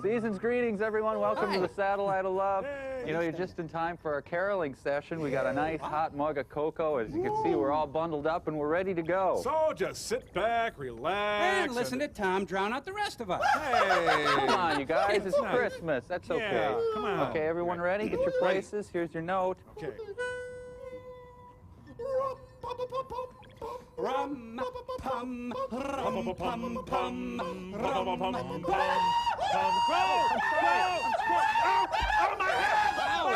Season's greetings, everyone. Welcome to the Satellite of Love. You know, you're just in time for our caroling session. We got a nice hot mug of cocoa. As you can see, we're all bundled up and we're ready to go. So just sit back, relax. And listen to Tom drown out the rest of us. Hey! Come on, you guys. It's Christmas. That's okay. Yeah, come on. Okay, everyone ready? Get your places. Here's your note. Okay. Rum, pum, rum, pum, pum, rum, Oh, my head! My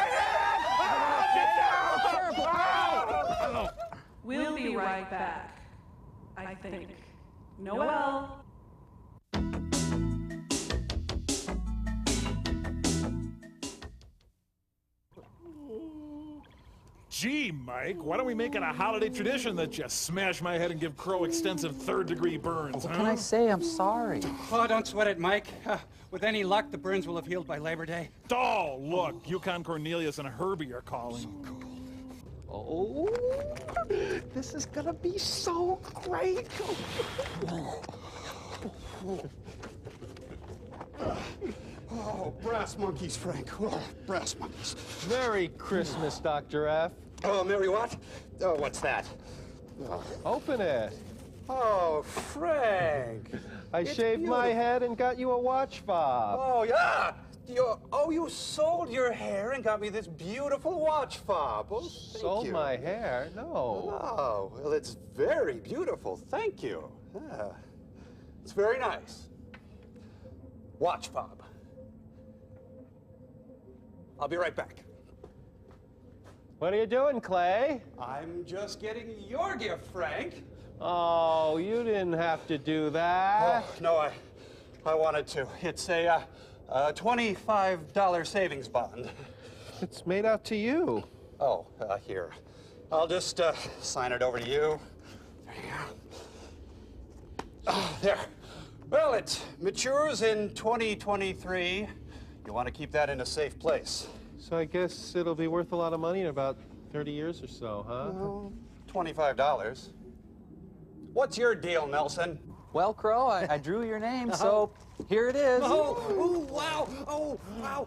head! We'll be right back, I think. Noel. Gee, Mike, why don't we make it a holiday tradition that you smash my head and give Crow extensive third-degree burns, What can I say? I'm sorry. Oh, don't sweat it, Mike. With any luck, the burns will have healed by Labor Day. Oh, look, Yukon Cornelius and Herbie are calling. Oh, this is gonna be so great. Oh, brass monkeys, Frank. Oh, brass monkeys. Merry Christmas, Dr. F. Oh, Mary what? Oh, what's that? Open it. Oh, Frank. I shaved my head and got you a watch fob. Oh, yeah. You sold your hair and got me this beautiful watch fob. Oh, thank Sold you. my hair? No. Oh, well, it's very beautiful. Thank you. Yeah. It's very nice. Watch fob. I'll be right back. What are you doing, Clay? I'm just getting your gift, Frank. Oh, you didn't have to do that. Oh, no, I wanted to. It's a $25 savings bond. It's made out to you. Oh, here. I'll just sign it over to you. There you go. Oh, there. Well, it matures in 2023. You want to keep that in a safe place. So I guess it'll be worth a lot of money in about 30 years or so, huh? Well, $25. What's your deal, Nelson? Well, Crow, I drew your name, so here it is. Oh, wow. Oh, wow.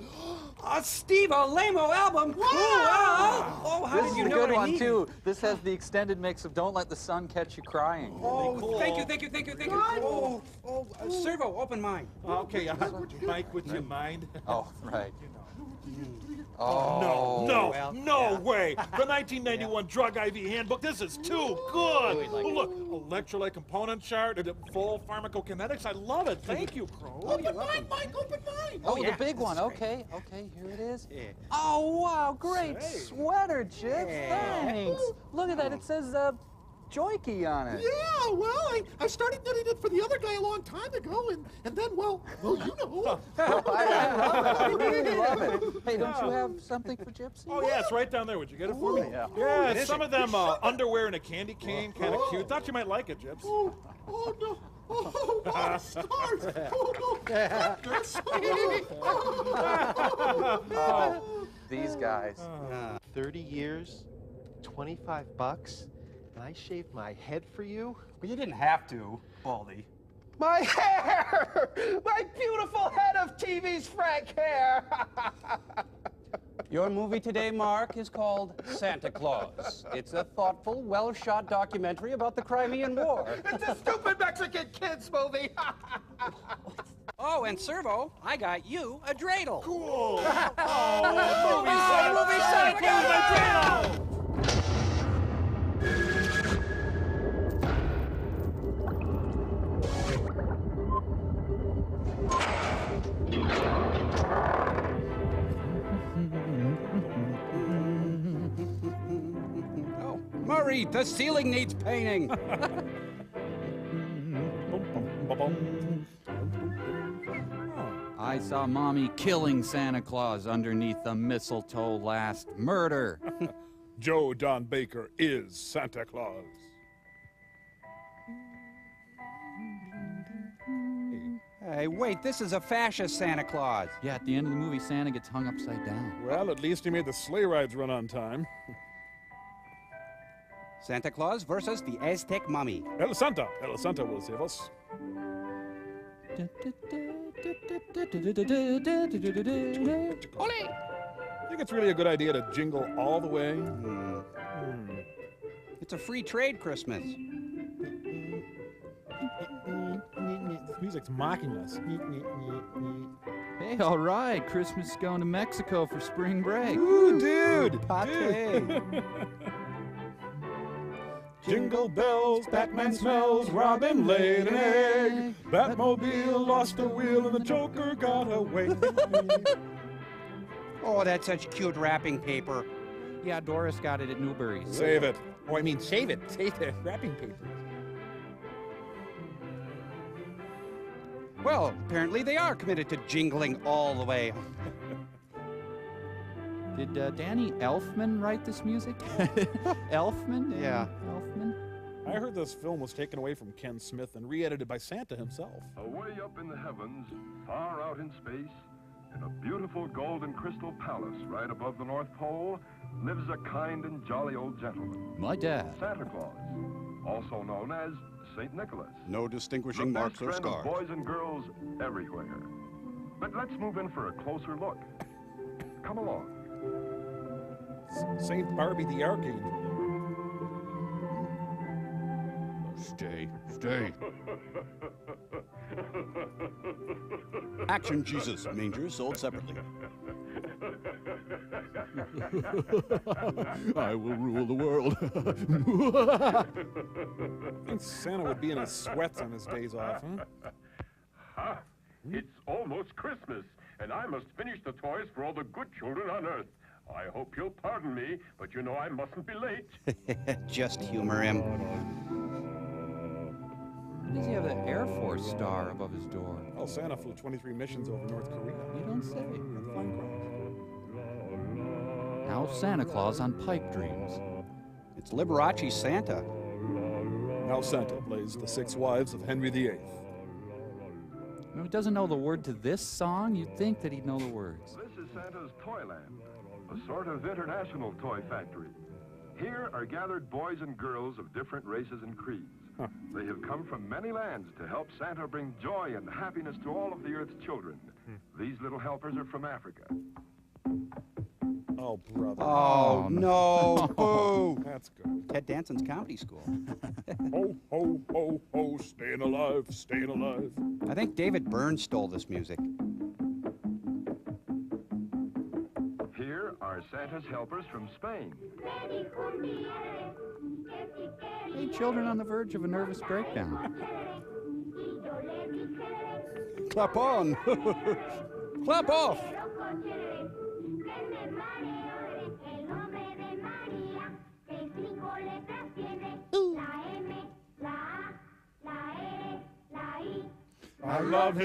Steve, a lame-o album. Wow. Oh, how This did you is a know good what I one, needed? too. This has the extended mix of Don't Let the Sun Catch You Crying. Oh, thank you. Oh, Servo, open mine. Okay, Mike, would you mind? Oh, right. No way! The 1991 Drug IV Handbook, this is too good! Oh, look, electrolyte component chart, full pharmacokinetics, I love it. Thank you, Crow. Open mine, Mike, open mine. Oh, yeah, the big one. this is Okay, here it is. Oh, wow, great sweater, Gypsy. Thanks. Look at that. It says JOIKE on it. Yeah, well, I started knitting it for the other guy a long time ago, and then, well, you know. I love it. I really love it. Hey, don't you have something for Gypsy? Oh, yeah, it's right down there. Would you get it for me? Yeah, some of them underwear in a candy cane, kind of cute. Thought you might like it, Gyps. Oh, no. Oh, my stars. Oh, no. These guys. 30 years, 25 bucks, and I shaved my head for you? Well, you didn't have to, Baldy. My hair! My beautiful head of TV's Frank hair! Your movie today, Mark, is called Santa Claus. It's a thoughtful, well-shot documentary about the Crimean War. It's a stupid Mexican kids movie! Oh, and Servo, I got you a dreidel. Cool. Movie Santa! Oh, Murray, the ceiling needs painting. I saw Mommy killing Santa Claus underneath the mistletoe last murder. Joe Don Baker is Santa Claus. Hey, wait, this is a fascist Santa Claus. Yeah, at the end of the movie, Santa gets hung upside down. Well, at least he made the sleigh rides run on time. Santa Claus versus the Aztec mummy. El Santa will save us. Think it's really a good idea to jingle all the way? It's a free trade Christmas. This music's mocking us. Hey, all right, Christmas is going to Mexico for spring break. Ooh, dude! Pate. Jingle bells, Batman smells, Robin laid an egg. Batmobile lost a wheel and the Joker got away. Oh, that's such cute wrapping paper. Yeah, Doris got it at Newberry's. Save it. Oh, I mean, save it. Save the wrapping paper. Well, apparently they are committed to jingling all the way. Did Danny Elfman write this music? Elfman? Yeah. Elfman? I heard this film was taken away from Ken Smith and re-edited by Santa himself. Away up in the heavens, far out in space, in a beautiful golden crystal palace right above the North Pole, lives a kind and jolly old gentleman. My dad. Santa Claus, also known as St. Nicholas. No distinguishing marks best or friend of scars. boys and girls everywhere. But let's move in for a closer look. Come along. St. Barbie the Archangel. Stay, stay. Action Jesus, manger sold separately. I will rule the world. I think Santa would be in his sweats on his days off, huh? Ha! It's almost Christmas, and I must finish the toys for all the good children on Earth. I hope you'll pardon me, but you know I mustn't be late. Just humor him. Does he have the Air Force star above his door? Well, Santa flew 23 missions over North Korea. You don't say. And flying crash. Now Santa Claus on Pipe Dreams. It's Liberace Santa. Now Santa plays The Six Wives of Henry VIII. No, he doesn't know the word to this song. You'd think that he'd know the words. This is Santa's Toyland, a sort of international toy factory. Here are gathered boys and girls of different races and creeds. Huh. They have come from many lands to help Santa bring joy and happiness to all of the Earth's children. These little helpers are from Africa. Oh, brother. Oh, no. Boo. That's good. Ted Danson's comedy school. Ho, ho, ho, ho, staying alive, staying alive. I think David Byrne stole this music. Here are Santa's helpers from Spain. Hey, children on the verge of a nervous breakdown. Clap on. Clap off. I love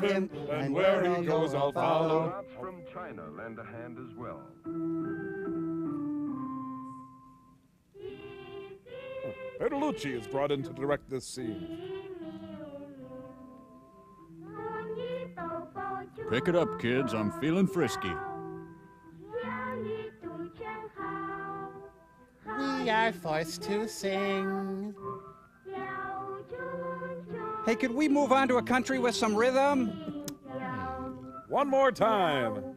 him, and where he goes I'll follow. Shots from China lend a hand as well. Bertolucci is brought in to direct this scene. Pick it up, kids. I'm feeling frisky. We are forced to sing. Hey, could we move on to a country with some rhythm? One more time.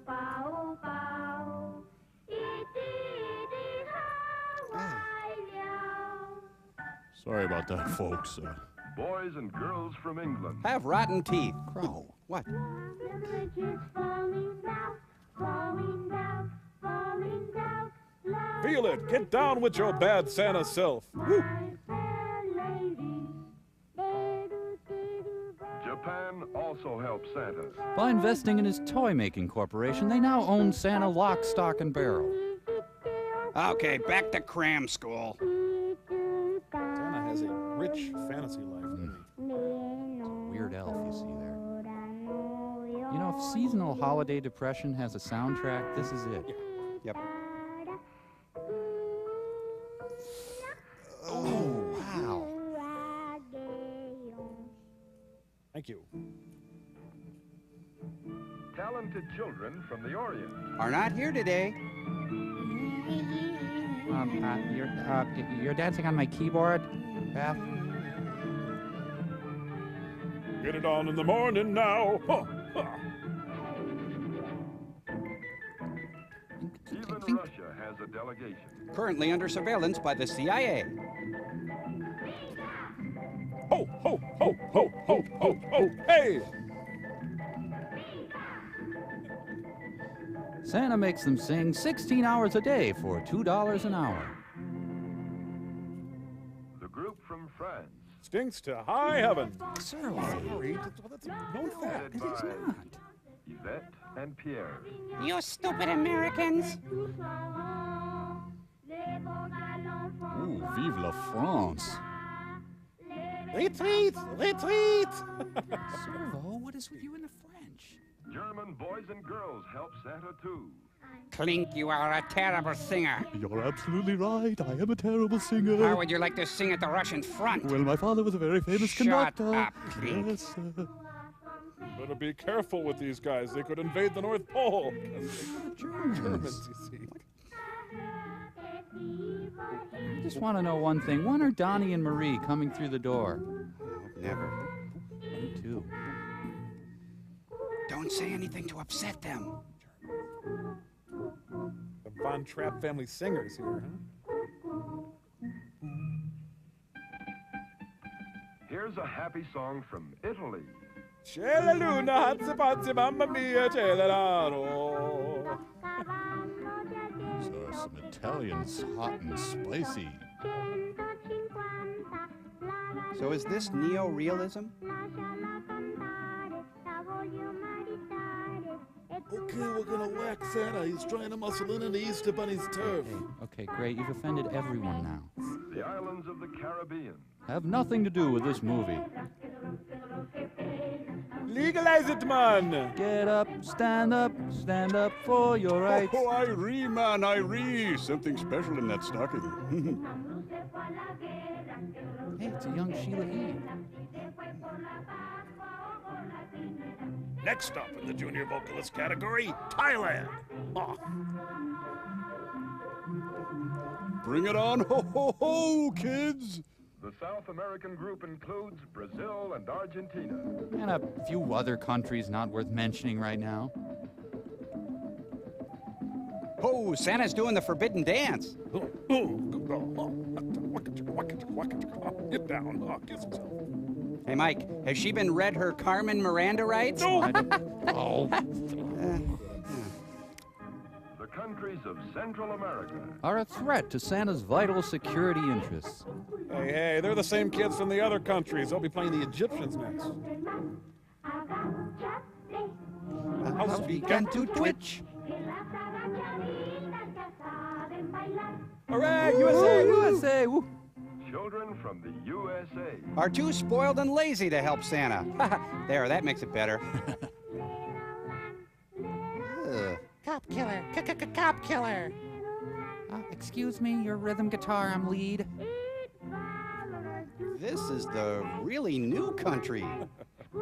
Sorry about that, folks. Boys and girls from England. Have rotten teeth. Crow. What? Feel it. Get down with your bad Santa self. Woo. Japan also helps Santa. By investing in his toy-making corporation, they now own Santa lock, stock, and barrel. Okay, back to cram school. Santa has a rich fantasy life, doesn't he? Weird elf you see there. You know, if seasonal holiday depression has a soundtrack, this is it. Yep. Oh, wow. Thank you. Talented children from the Orient. Are not here today. You're dancing on my keyboard, Beth? Get it on in the morning now. Huh. Even Russia has a delegation. Currently under surveillance by the CIA. Ho, ho, ho, ho, ho, ho, ho, hey! Santa makes them sing 16 hours a day for $2 an hour. The group from France. Stinks to high heaven. Servo. Sorry, that's a known fact. Headed It is by not. Yvette and Pierre. You stupid Americans. Ooh, vive la France. Retreat! Retreat! Servo, what is with you and the French? German boys and girls help Santa too. Clink, you are a terrible singer. You're absolutely right. I am a terrible singer. How would you like to sing at the Russian front? Well, my father was a very famous Shut conductor. up, Clink. Yes, sir. Better be careful with these guys. They could invade the North Pole. Germans, you see. I just want to know one thing. When are Donnie and Marie coming through the door? Never. Me too. Don't say anything to upset them. The Von Trapp family singers here, huh? Here's a happy song from Italy. C'è la luna, hazzi pazzi, mamma mia, Celerato. So some Italians, hot and spicy. So is this neo-realism? Okay, we're gonna whack Santa. He's trying to muscle in and ease step on his turf. Okay, great. You've offended everyone now. The islands of the Caribbean. Have nothing to do with this movie. Legalize it, man! Get up, stand up for your rights. Oh, Irie, man, Irie. Something special in that stocking. Hey, it's a young Sheila E. Next up in the junior vocalist category, Thailand. Oh. Bring it on, ho, ho, ho, kids. The South American group includes Brazil and Argentina. And a few other countries not worth mentioning right now. Oh, Santa's doing the forbidden dance. Get down. Oh, kiss himself. Hey, Mike, has she been read her Carmen Miranda rights? No! Oh. The countries of Central America. Are a threat to Santa's vital security interests. Hey, they're the same kids from the other countries. They'll be playing the Egyptians next. House began to twitch. Hooray, USA! USA! Woo. Children from the USA. Are too spoiled and lazy to help Santa. There, that makes it better. Cop killer. Cop killer. Excuse me, your rhythm guitar, I'm lead. This is the really new country. He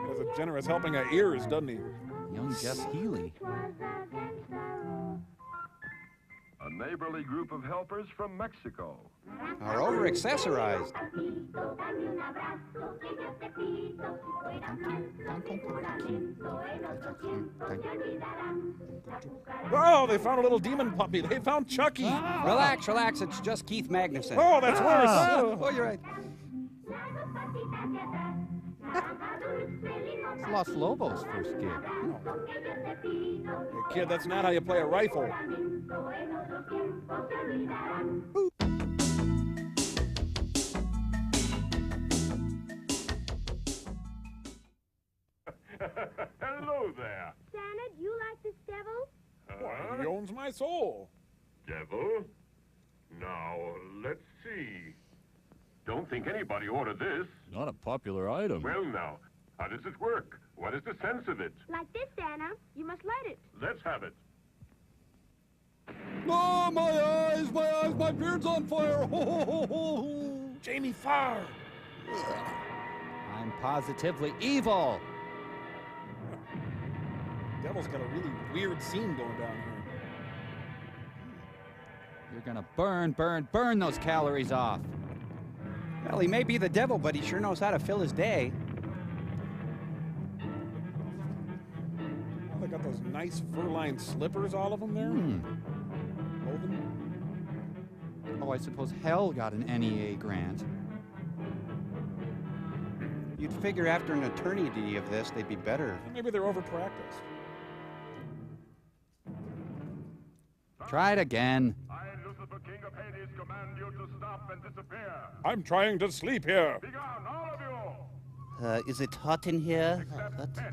has a generous helping of ears, doesn't he? Young Jess Healy. A neighborly group of helpers from Mexico. Are over-accessorized. Oh, they found a little demon puppy. They found Chucky. Relax, relax. It's just Keith Magnuson. Oh, that's worse. Oh, you're right. It's Los Lobos' first gig. Hey, kid, that's not how you play a rifle. Hello there. Santa, do you like this devil? Why, he owns my soul. Devil? Now, let's see. Don't think anybody ordered this. Not a popular item. Well, now, how does it work? What is the sense of it? Like this, Santa. You must light it. Let's have it. Oh, my eyes, my beard's on fire. Jamie Farr. I'm positively evil. Devil's got a really weird scene going down here. You're gonna burn those calories off. Well, he may be the devil, but he sure knows how to fill his day. those nice fur-lined slippers, all of them there? Oh, I suppose Hell got an NEA grant. You'd figure after an eternity of this, they'd be better. Maybe they're over-practiced. Try it again. I, Lucifer, King of Hades, command you to stop and disappear. I'm trying to sleep here. Begone, all of you. Is it hot in here? Except Pit.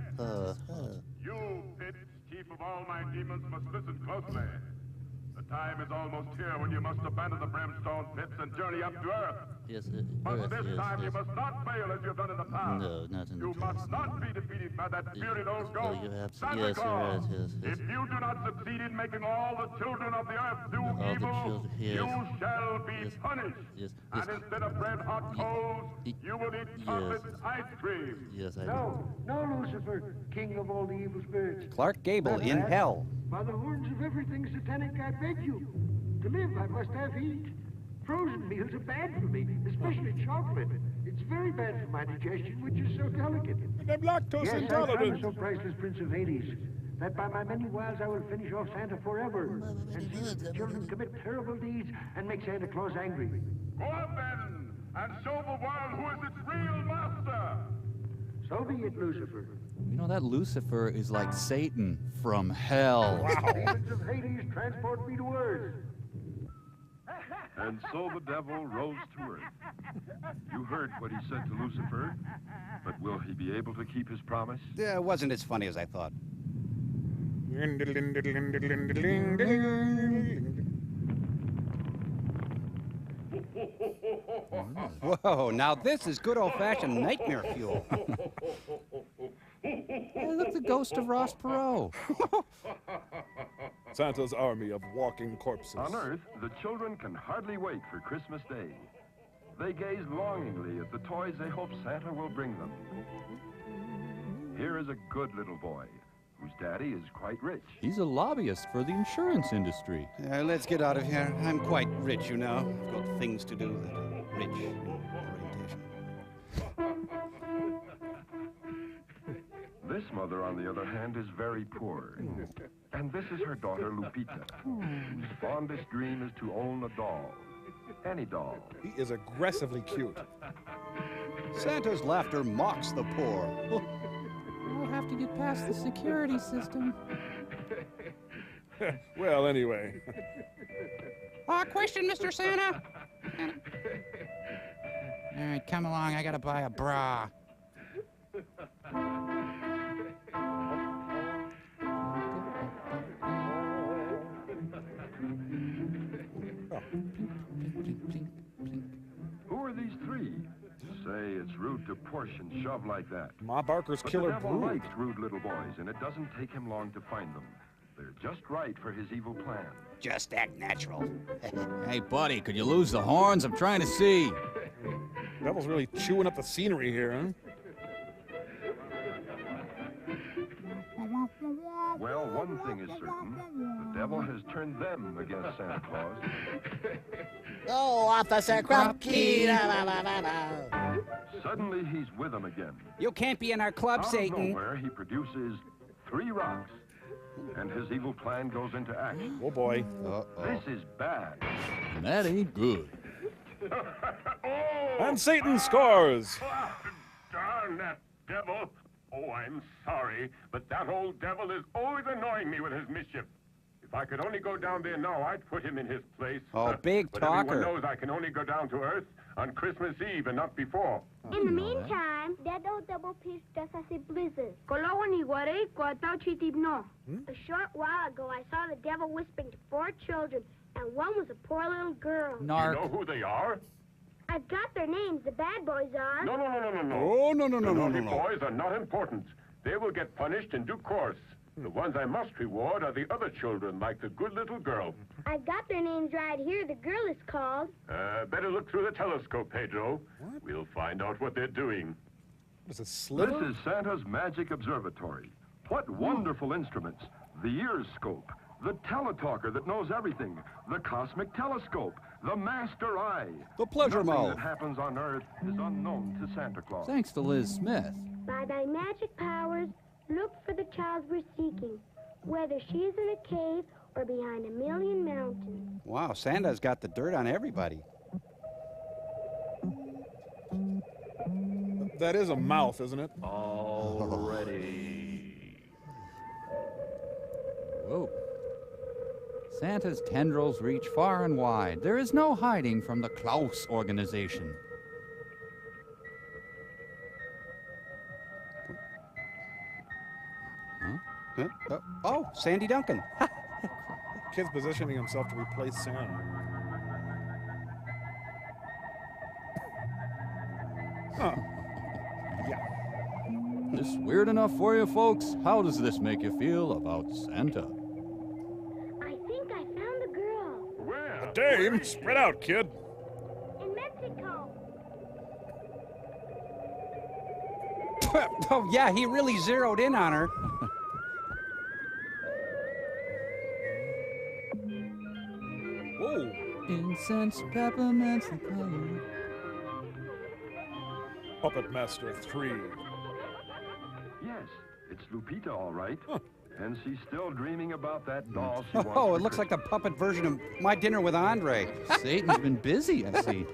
You, Pit, chief of all my demons, must listen closely. The time is almost here when you must abandon the brimstone pits and journey up to Earth. Yes, But this time you must not fail as you've done in the past. No, not in the You past. must not be defeated by that spirited old ghost, you have to- Santa yes, you're Claus. right, yes, yes. If you do not succeed in making all the children of the earth do All the evil, children, yes. you shall be Yes, punished. yes, And yes. instead of red-hot coals, you will eat chocolate ice cream. Yes, I know. No, Lucifer, king of all the evil spirits. Clark Gable in hell. By the horns of everything satanic, I beg you. To live, I must have heat. Frozen meals are bad for me, especially chocolate. It's very bad for my digestion, which is so delicate. And I'm lactose Yes, I intolerant. promise, O priceless prince of Hades, that by my many wiles I will finish off Santa forever, and see that the children commit terrible deeds and make Santa Claus angry. Go up then, and show the world who is its real master. So be it, Lucifer. You know, that Lucifer is like Satan from hell. Demons of Hades, transport me to earth. And so the devil rose to earth. You heard what he said to Lucifer, but will he be able to keep his promise? Yeah, it wasn't as funny as I thought. Whoa, now this is good old-fashioned nightmare fuel. Hey, look, the ghost of Ross Perot. Santa's army of walking corpses. On Earth, the children can hardly wait for Christmas Day. They gaze longingly at the toys they hope Santa will bring them. Here is a good little boy, whose daddy is quite rich. He's a lobbyist for the insurance industry. Let's get out of here. I'm quite rich, you know. I've got things to do that are rich in orientation. This mother, on the other hand, is very poor. And this is her daughter, Lupita, whose fondest dream is to own a doll. Any doll. He is aggressively cute. Santa's laughter mocks the poor. We'll have to get past the security system. Well, anyway. Question, Mr. Santa? All right, come along. I gotta buy a bra. Who are these three? Say, it's rude to push and shove like that. Ma Barker's But killer the devil brood. likes rude little boys, and it doesn't take him long to find them. They're just right for his evil plan. Just act natural. Hey, buddy, could you lose the horns? I'm trying to see. Devil's really chewing up the scenery here, huh? Well, one thing is certain. The devil has turned them against Santa Claus. Oh, Officer Krupke! Suddenly, he's with them again. You can't be in our club, Out of Satan. nowhere, he produces 3 rocks. And his evil plan goes into action. Oh, boy. This is bad. And that ain't good. And Satan scores! Darn that devil! Oh, I'm sorry, but that old devil is always annoying me with his mischief. If I could only go down there now, I'd put him in his place. Oh, big but talker. everyone knows I can only go down to Earth on Christmas Eve and not before. In the meantime, that old double piece just as a blizzard. A short while ago, I saw the devil whispering to 4 children, and one was a poor little girl. You know who they are? I've got their names. The bad boys are. No. Oh, no. The naughty boys are not important. They will get punished in due course. The ones I must reward are the other children, like the good little girl. I've got their names right here. The girl is called. Better look through the telescope, Pedro. We'll find out what they're doing. Is it Sliver? This is Santa's magic observatory. What wonderful instruments. The ear scope, the teletalker that knows everything, the cosmic telescope, the master eye. The pleasure Nothing mouth. that happens on Earth is unknown to Santa Claus. Thanks to Liz Smith. By thy magic powers, look for the child we're seeking. whether she's in a cave or behind a million mountains. Wow, Santa's got the dirt on everybody. That is a mouth, isn't it? All ready. Whoa. Santa's tendrils reach far and wide. There is no hiding from the Klaws organization. Huh? Oh, Sandy Duncan. Kid's positioning himself to replace Santa. Huh. Yeah. This weird enough for you folks? How does this make you feel about Santa? I think I found the girl. Where? Dame, spread out, kid. In Mexico. Oh, yeah, he really zeroed in on her. Whoa. Incense, peppermints, and color. Puppet Master 3. Yes, it's Lupita, all right. And she's still dreaming about that doll she wants. Oh, for it looks like the Christmas. puppet version of My Dinner with Andre. Satan's been busy, I see.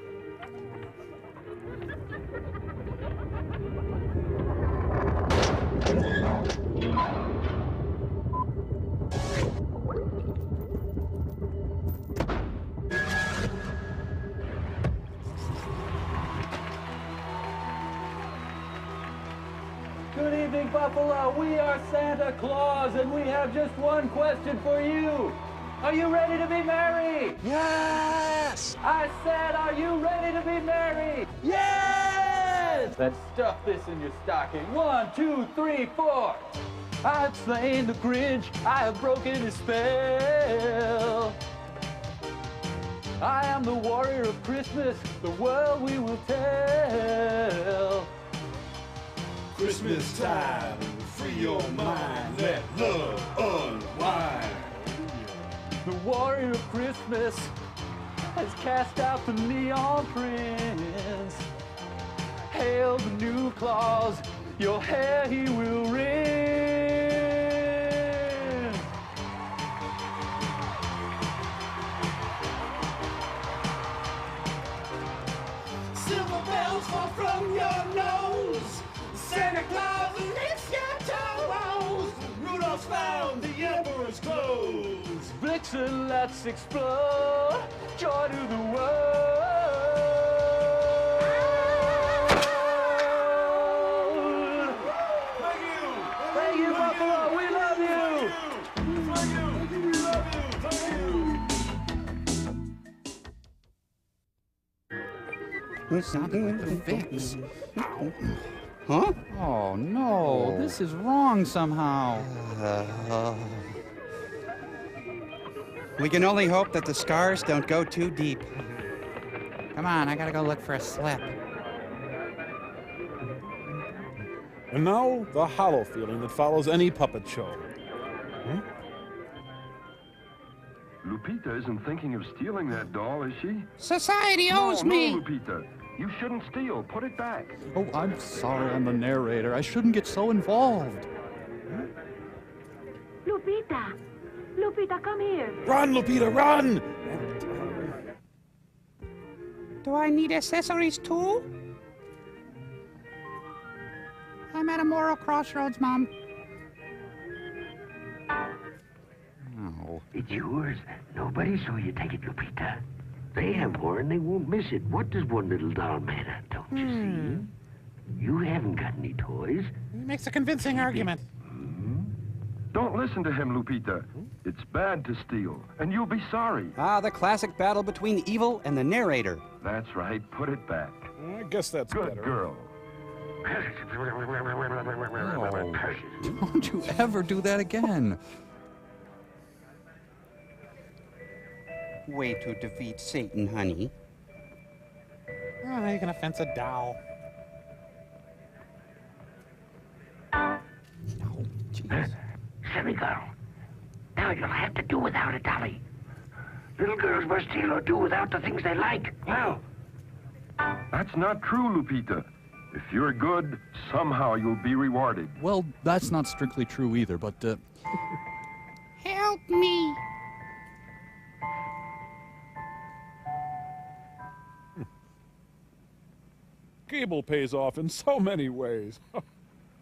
Good evening, Buffalo. We are Santa Claus, and we have just one question for you. Are you ready to be married? Yes! I said, are you ready to be married? Yes! Let's stuff this in your stocking. 1, 2, 3, 4. I've slain the Grinch. I have broken his spell. I am the warrior of Christmas. The world we will tell. Christmas time, free your mind, let love unwind. The warrior of Christmas has cast out the neon prince. Hail the new Claus, your hair he will rinse. Silver bells fall from your nose. Santa Claus licks your toes. Rudolph's found the emperor's clothes. Vixen, let's explode. Joy to the world. Thank you. Thank you, Buffalo. We love you. Thank you. We love you. Thank you. Something with the fix. Huh? Oh, no. This is wrong somehow. We can only hope that the scars don't go too deep. Come on, I gotta go look for a slip. And now, the hollow feeling that follows any puppet show. Lupita isn't thinking of stealing that doll, is she? Society owes me. No, Lupita. You shouldn't steal. Put it back. Oh, I'm sorry, I'm the narrator. I shouldn't get so involved. Lupita. Lupita, come here. Run, Lupita, run! Do I need accessories too? I'm at a moral crossroads, Mom. Oh. It's yours. Nobody saw you take it, Lupita. They have one, they won't miss it. What does one little doll matter, don't you see? You haven't got any toys. He makes a convincing argument. Don't listen to him, Lupita. It's bad to steal, and you'll be sorry. Ah, the classic battle between evil and the narrator. That's right. Put it back. I guess that's Good better. girl. Don't you ever do that again. Way to defeat Satan, honey. Oh, now you're gonna fence a doll. Oh, jeez. Silly girl. Now you'll have to do without a dolly. Little girls must steal or do without the things they like. Now. That's not true, Lupita. If you're good, somehow you'll be rewarded. Well, that's not strictly true either, but, Help me. Cable pays off in so many ways.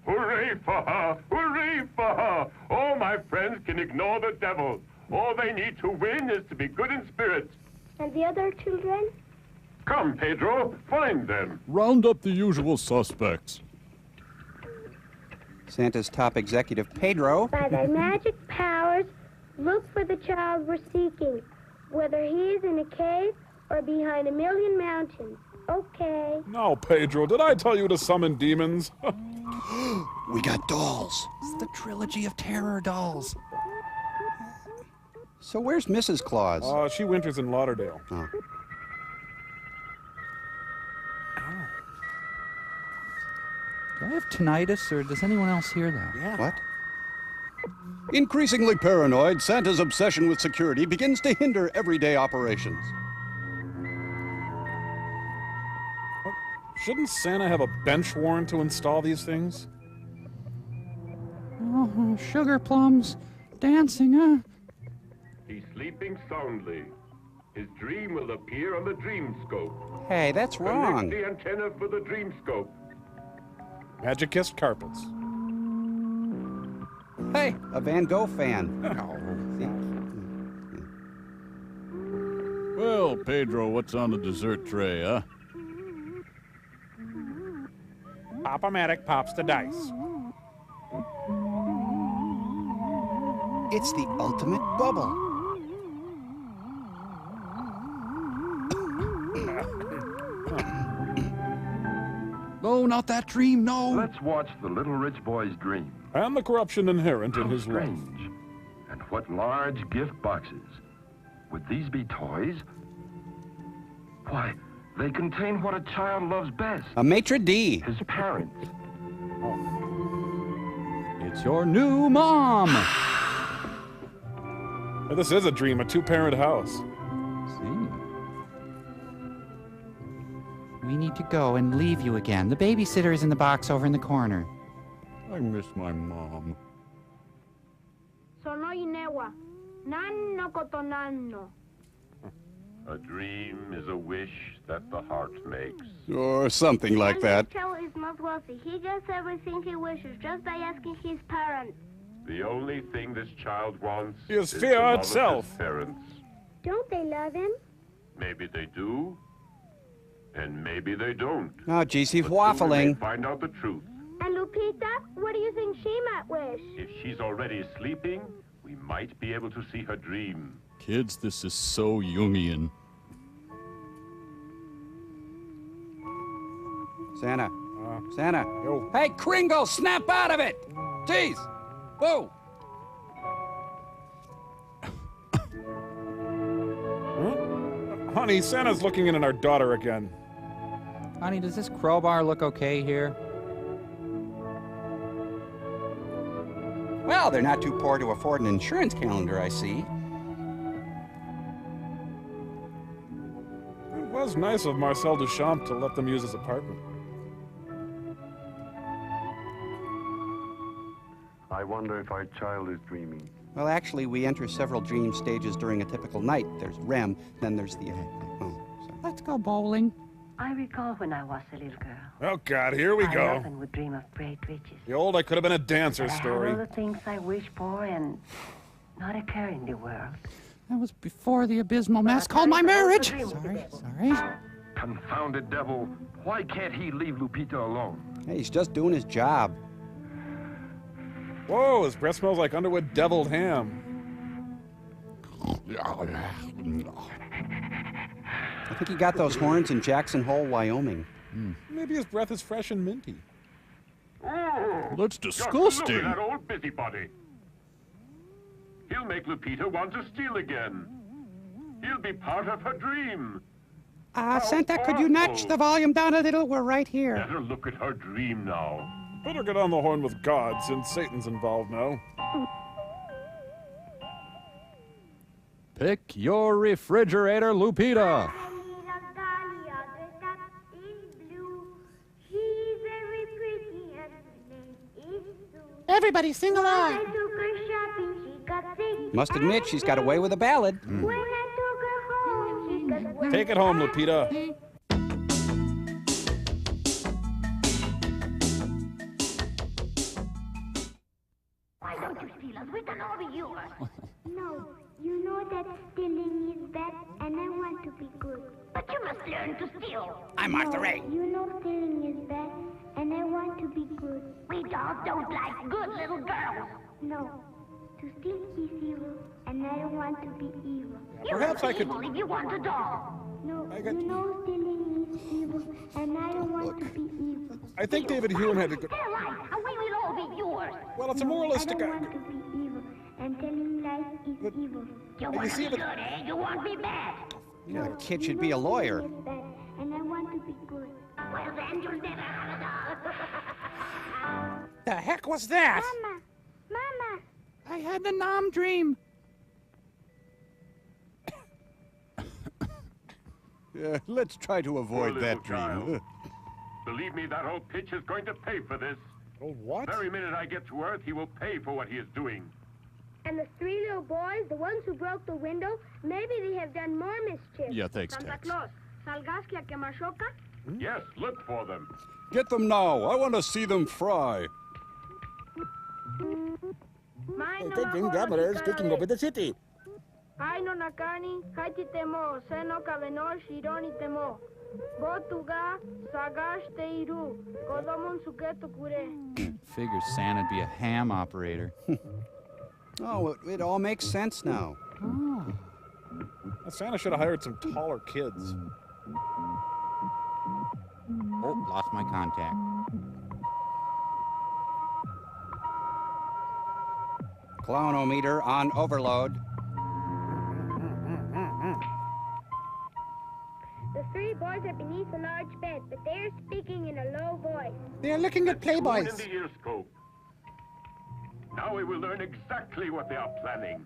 Hooray for her! Hooray for her! All my friends can ignore the devil. All they need to win is to be good in spirits. And the other children? Come, Pedro, find them. Round up the usual suspects. Santa's top executive, Pedro. By thy magic powers, look for the child we're seeking, whether he is in a cave or behind a million mountains. Okay. Now, Pedro, did I tell you to summon demons? We got dolls. It's the trilogy of terror dolls. So where's Mrs. Claus? She winters in Lauderdale. Oh. Do I have tinnitus, or does anyone else hear that? Yeah. What? Increasingly paranoid, Santa's obsession with security begins to hinder everyday operations. Shouldn't Santa have a bench warrant to install these things? Oh, sugar plums. Dancing, huh? He's sleeping soundly. His dream will appear on the dream scope. Hey, that's wrong. Connect the antenna for the dream scope. Magicist carpets. Hey, a Van Gogh fan. Well, Pedro, what's on the dessert tray, huh? Pop-O-Matic pops the dice. It's the ultimate bubble. No, not that dream, no. Let's watch the little rich boy's dream. And the corruption inherent in his life. Strange. And what large gift boxes. Would these be toys? Why, they contain what a child loves best. A maitre d'. His parents. It's your new mom. Well, this is a dream, a two-parent house. We need to go and leave you again. The babysitter is in the box over in the corner. I miss my mom. Sono inewa. Nanno kotonanno. A dream is a wish that the heart makes. Or something like that. This child is not wealthy. He gets everything he wishes just by asking his parents. The only thing this child wants is the fear love of itself. his parents. Don't they love him? Maybe they do, and maybe they don't. Oh, geez, he's But soon we may waffling. find out the truth. And Lupita? What do you think she might wish? If she's already sleeping, we might be able to see her dream. Kids, this is so Jungian. Santa. Santa. Yo. Hey, Kringle, snap out of it! Jeez! Whoa! Honey, Santa's looking in on our daughter again. Honey, does this crowbar look okay here? Well, they're not too poor to afford an insurance calendar, I see. It was nice of Marcel Duchamp to let them use his apartment. I wonder if our child is dreaming. Well, actually, we enter several dream stages during a typical night. There's REM, then there's the... Let's go bowling. I recall when I was a little girl. Oh, God, here we I go. often would dream of great riches. The old I could have been a dancer But I story. had all the things I wish for and not a care in the world. That was before the abysmal mess called my marriage. Sorry. Confounded devil. Why can't he leave Lupita alone? Hey, he's just doing his job. Whoa, his breath smells like Underwood deviled ham. I think he got those horns in Jackson Hole, Wyoming. Maybe his breath is fresh and minty. Oh, That's just disgusting. Look at that old busybody. He'll make Lupita want to steal again. He'll be part of her dream. Santa, could you notch the volume down a little? We're right here. Let her look at her dream now. Better get on the horn with God, since Satan's involved now. Pick your refrigerator, Lupita. Everybody sing along. Must admit, she's got away with a ballad. When I took her home, she got away. Take it home, Lupita. Why don't you steal us? We can all be yours. No, you know that stealing is bad, and I want to be good. But you must learn to steal. I'm Arthur A. You know stealing is bad, and I want to be good. We dolls don't like good little girls. No, to steal is evil, and I don't want to be evil. Perhaps I could... If you want a doll. No, you know stealing is evil, and I don't want to be evil. I think David Hume had a good... Tell lies, and we will all be yours. Well, it's a moralistic... I don't want to be evil, and telling lies is evil. You want to be good, eh? You want to be bad. Yeah, the kid should be a lawyer. Bad, and I want to be good. Well, then you'll never have a doll. The heck was that? Mama! Mama! I had the Nom dream. Let's try to avoid Poor that little dream. child. Believe me, that old pitch is going to pay for this. Oh, what? Very minute I get to Earth, he will pay for what he is doing. And the three little boys, the ones who broke the window, maybe they have done more mischief. Yeah, thanks, Santa Tex. Claus, salgas que a quemashoka? Yes, look for them. Get them now. I want to see them fry. Taking cameras, taking over the city. Ay no nakani, haiti temo, seno kaveno, shironi temo. Botuga, sagash teiru, kodomon suketo kure. Figures Santa'd be a ham operator. Oh, it all makes sense now. Oh. Santa should have hired some taller kids. Oh, lost my contact. Clownometer on overload. The three boys are beneath a large bed, but they are speaking in a low voice. They're looking at Playboys. In the ear scope. Now we will learn exactly what they are planning.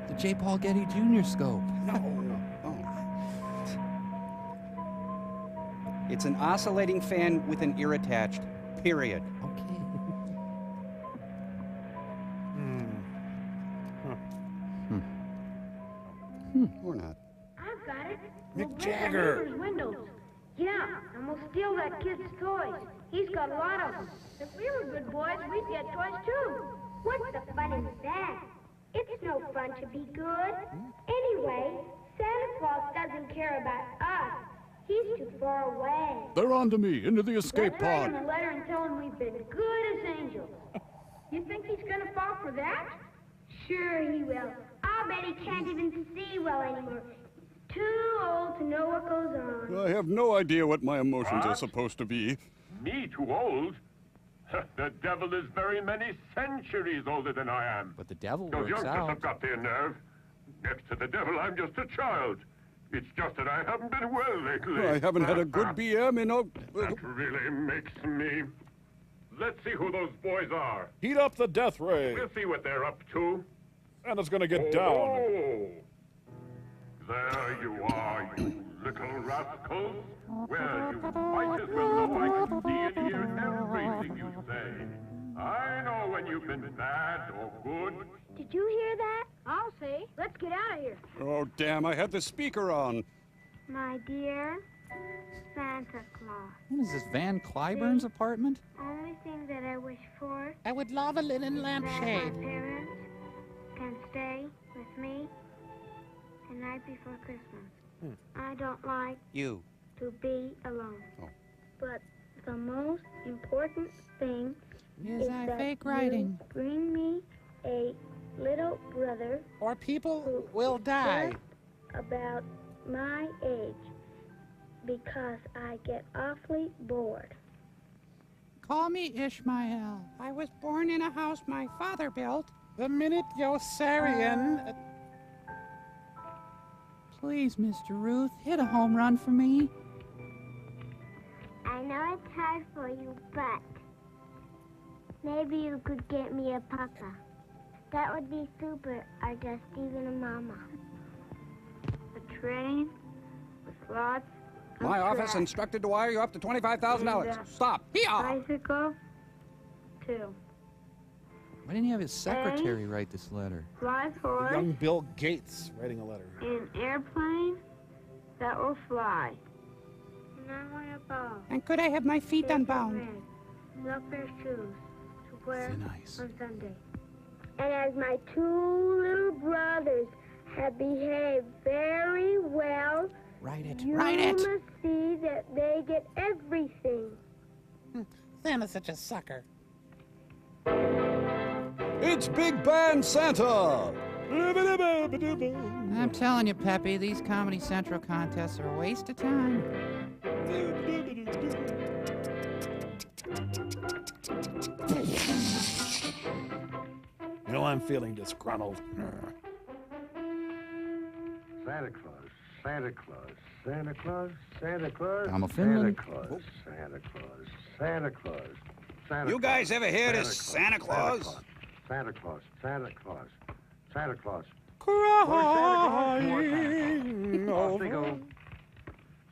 The J. Paul Getty Jr. scope. It's an oscillating fan with an ear attached. Period. Okay. Or not. I've got it. Mick We'll break Jagger. our neighbor's windows. Yeah, and we'll steal that kid's toys. He's got a lot of them. If we were good boys, we'd get toys too. What's the fun in that? It's no fun to be good. Anyway, Santa Claus doesn't care about us. He's too far away. They're on to me, into the escape Let's write him pod. a letter and tell him we've been good as angels. You think he's gonna fall for that? Sure he will. I'll bet he can't even see well anymore. Too old to know what goes on. I have no idea what my emotions are supposed to be. Me too old? The devil is very many centuries older than I am. But the devil Those works youngsters out. have got their nerve. Next to the devil, I'm just a child. It's just that I haven't been well lately. I haven't had a good BM in a... That really makes me... Let's see who those boys are. Heat up the death ray. We'll see what they're up to. Santa's gonna get down. Oh, there you are, you little rascals. Well, you might as well know I can see and hear everything you say. I know when you've been bad or good. Did you hear that? I'll say. Let's get out of here. Oh, damn, I had the speaker on. My dear Santa Claus. What is this, Van Cliburn's apartment? Only thing that I wish for I would love a linen that lampshade. my parents can stay with me the night before Christmas. I don't like You. to be alone. Oh. But the most important thing Is that that fake you writing? bring me a little brother Or people who will is die. just about my age, because I get awfully bored. Call me Ishmael. I was born in a house my father built. The minute Yosarian... Please, Mr. Ruth, hit a home run for me. I know it's hard for you, but maybe you could get me a papa. That would be super, or just even a mama. A train with lots of My office tracks. instructed to wire you up to $25,000. Stop. Hee-haw! Bicycle, 2. Why didn't he have his secretary write this letter? Fly forward. Young Bill Gates writing a letter. An airplane that will fly. And I want a ball. And could I have my feet unbound? Milk their shoes to wear Thin ice. on Sunday. And as my two little brothers have behaved very well, Write it. you Write it. must see that they get everything. Santa's such a sucker. It's Big Band Santa! I'm telling you, Peppy, these Comedy Central contests are a waste of time. You know, I'm feeling disgruntled. Santa Claus, Santa Claus, Santa Claus, Santa Claus, I'm a Santa Finland. Claus, Santa Claus, Santa Claus, Santa You guys Claus, ever heard of Santa Santa Claus? Santa Claus, Santa Claus, Santa Claus. Crying Off they go.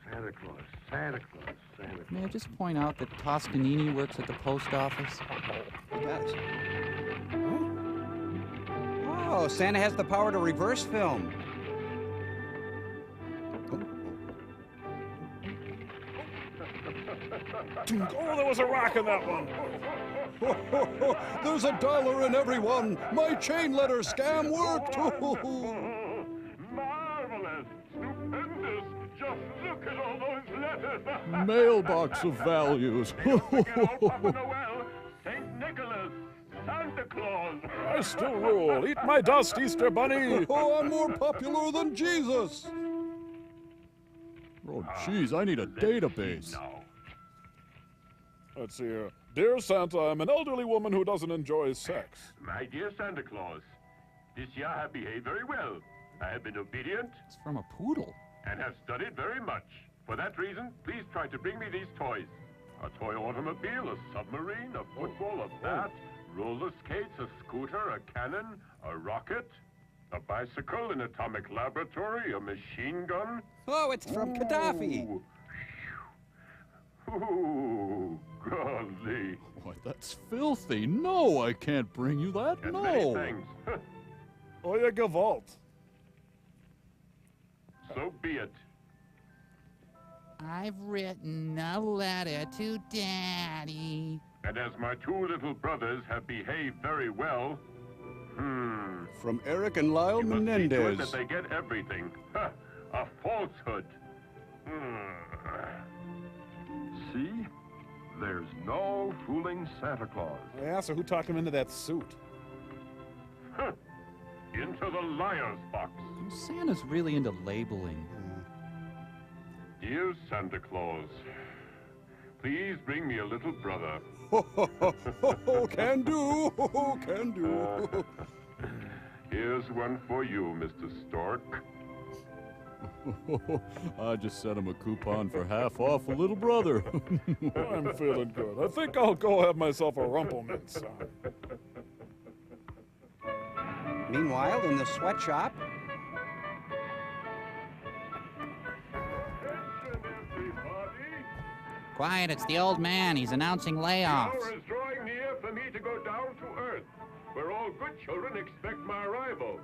Santa Claus, Santa Claus, Santa Claus. May I just point out that Toscanini works at the post office? He does. Oh, Santa has the power to reverse film. Oh, there was a rock in that one. There's $1 in every one. My chain letter scam worked. Marvelous! Stupendous! Just look at all those letters! Mailbox of values. Papa Noel, St. Nicholas, Santa Claus! I still rule. Eat my dust, Easter Bunny! Oh, I'm more popular than Jesus. Oh, jeez, I need a database. Let's see here. Dear Santa, I'm an elderly woman who doesn't enjoy sex. My dear Santa Claus, this year I have behaved very well. I have been obedient It's from a poodle. and have studied very much. For that reason, please try to bring me these toys. A toy automobile, a submarine, a football, a bat, roller skates, a scooter, a cannon, a rocket, a bicycle, an atomic laboratory, a machine gun. Oh, it's from Gaddafi. Ooh, golly. Why, that's filthy. No, I can't bring you that. And No. many thanks. Oh, yeah, Gavalt. So be it. I've written a letter to Daddy. And as my two little brothers have behaved very well, From Eric and Lyle you must see to it Menendez. that they get everything. Ha! A falsehood. See? There's no fooling Santa Claus. Yeah, so who talked him into that suit? Huh. Into the liar's box. Santa's really into labeling. Dear Santa Claus, please bring me a little brother. Can do. Can do. Here's one for you, Mr. Stork. I just sent him a coupon for half off a little brother. I'm feeling good. I think I'll go have myself a Rumpelminz. Meanwhile, in the sweatshop, Quiet, it's the old man. He's announcing The layoffs. hour is drawing near for me to go down to Earth, where all good children expect my arrival.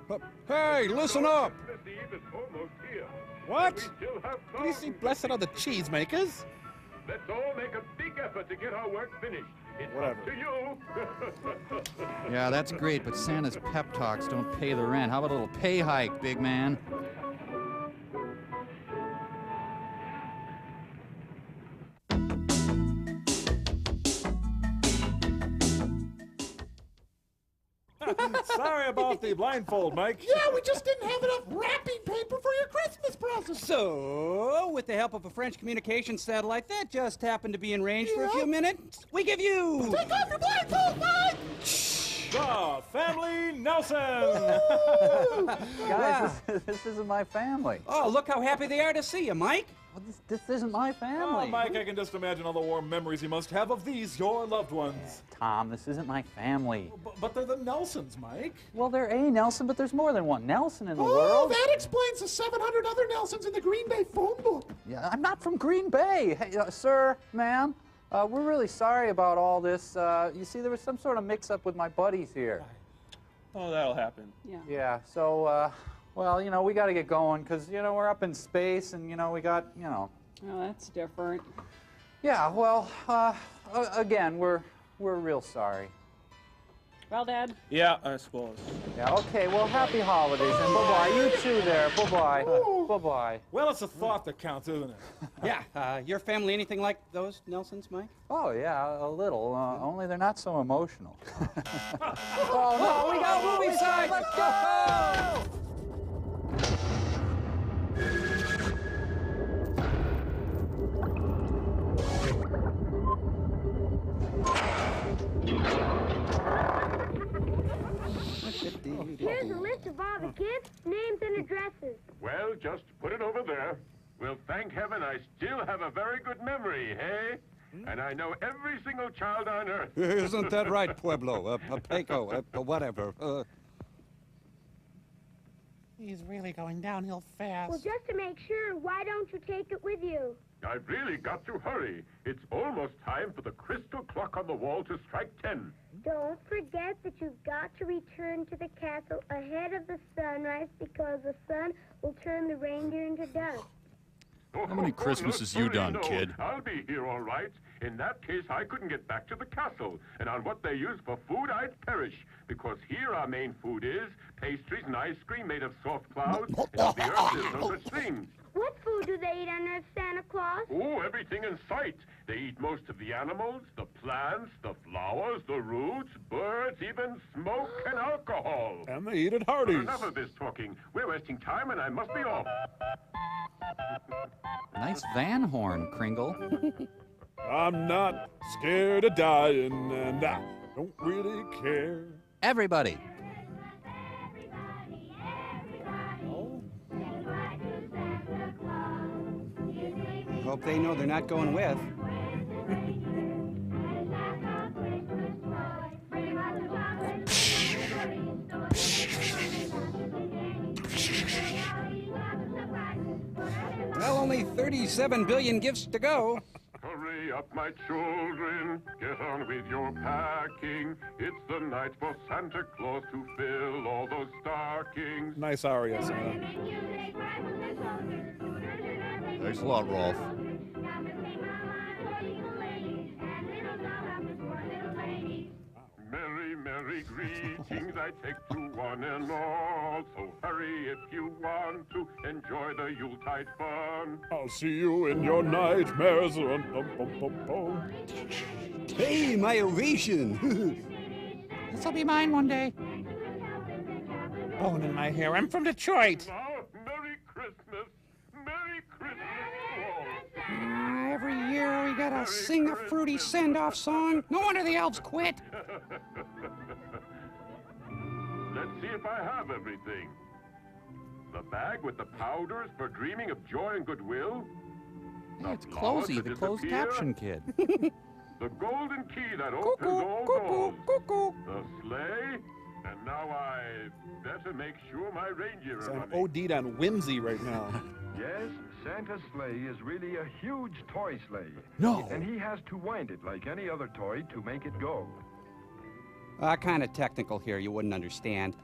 Hey, listen up. Christmas Eve is almost here. What? We still have What do you see blessed are the cheesemakers? Let's all make a big effort to get our work finished. It's Whatever. up to you. Yeah, that's great, but Santa's pep talks don't pay the rent. How about a little pay hike, big man? Sorry about the blindfold, Mike. Yeah, we just didn't have enough wrapping paper for your Christmas present. so, with the help of a French communications satellite that just happened to be in range for a few minutes, we give you... Take off your blindfold, Mike! The Family Nelson! Guys, this isn't my family. Oh, look how happy they are to see you, Mike. Well, this isn't my family. Oh, Mike, I can just imagine all the warm memories you must have of these, your loved ones. Tom, this isn't my family. But they're the Nelsons, Mike. Well, they're a Nelson, but there's more than one Nelson in the Oh, world. that explains the 700 other Nelsons in the Green Bay phone book. Yeah, I'm not from Green Bay. Hey, sir, ma'am, We're really sorry about all this. You see, there was some sort of mix-up with my buddies here. Oh, that'll happen. Yeah. Yeah, so, well, you know, we got to get going because, you know, we're up in space and, you know, we got, you know. Oh, that's different. Yeah, well, again, we're real sorry. Well, Dad? Yeah, I suppose. Yeah, okay, well, happy holidays, and bye-bye. You too there. Bye-bye. Bye-bye. Well, it's a thought that counts, isn't it? Yeah, your family anything like those Nelsons, Mike? Oh, yeah, a little. Only they're not so emotional. Oh, no, we got movie time! Let's go! Here's a list of all the kids, names and addresses. Well, just put it over there. Well, thank heaven I still have a very good memory, hey? And I know every single child on Earth. Isn't that right, Pueblo? Paco, whatever. He's really going downhill fast. Well, just to make sure, why don't you take it with you? I've really got to hurry. It's almost time for the crystal clock on the wall to strike 10. Don't forget that you've got to return to the castle ahead of the sunrise because the sun will turn the reindeer into dust. How many Christmases you done, kid? I'll be here all right. In that case, I couldn't get back to the castle. And on what they use for food, I'd perish. Because here our main food is pastries and ice cream made of soft clouds. And of the earth, there's no such thing. What food do they eat on Earth, Santa Claus? Oh, everything in sight. They eat most of the animals, the plants, the flowers, the roots, birds, even smoke and alcohol. And they eat at Hardee's. Enough of this talking. We're wasting time and I must be off. Nice van horn, Kringle. I'm not scared of dying, and I don't really care. Everybody. Hope they know they're not going with. Well, only 37 billion gifts to go. Hurry up, my children. Get on with your packing. It's the night for Santa Claus to fill all those stockings. Nice aria, Santa. Thanks a lot, Rolf. Merry, merry greetings I take to one and all. So hurry if you want to enjoy the Yuletide fun. I'll see you in your nightmares. Hey, my ovation! This'll be mine one day. Bone in my hair. I'm from Detroit. Now, Merry Christmas. Merry Christmas to all. Every year we gotta sing a fruity send-off song. No wonder the elves quit. Let's see if I have everything. The bag with the powders for dreaming of joy and goodwill. Hey, it's Closey, the closed caption kid. The golden key that opens all doors. The sleigh. And now I better make sure my reindeer are running. OD'd on whimsy right now. Yes, Santa's sleigh is really a huge toy sleigh. No. And he has to wind it like any other toy to make it go. Kind of technical here, you wouldn't understand.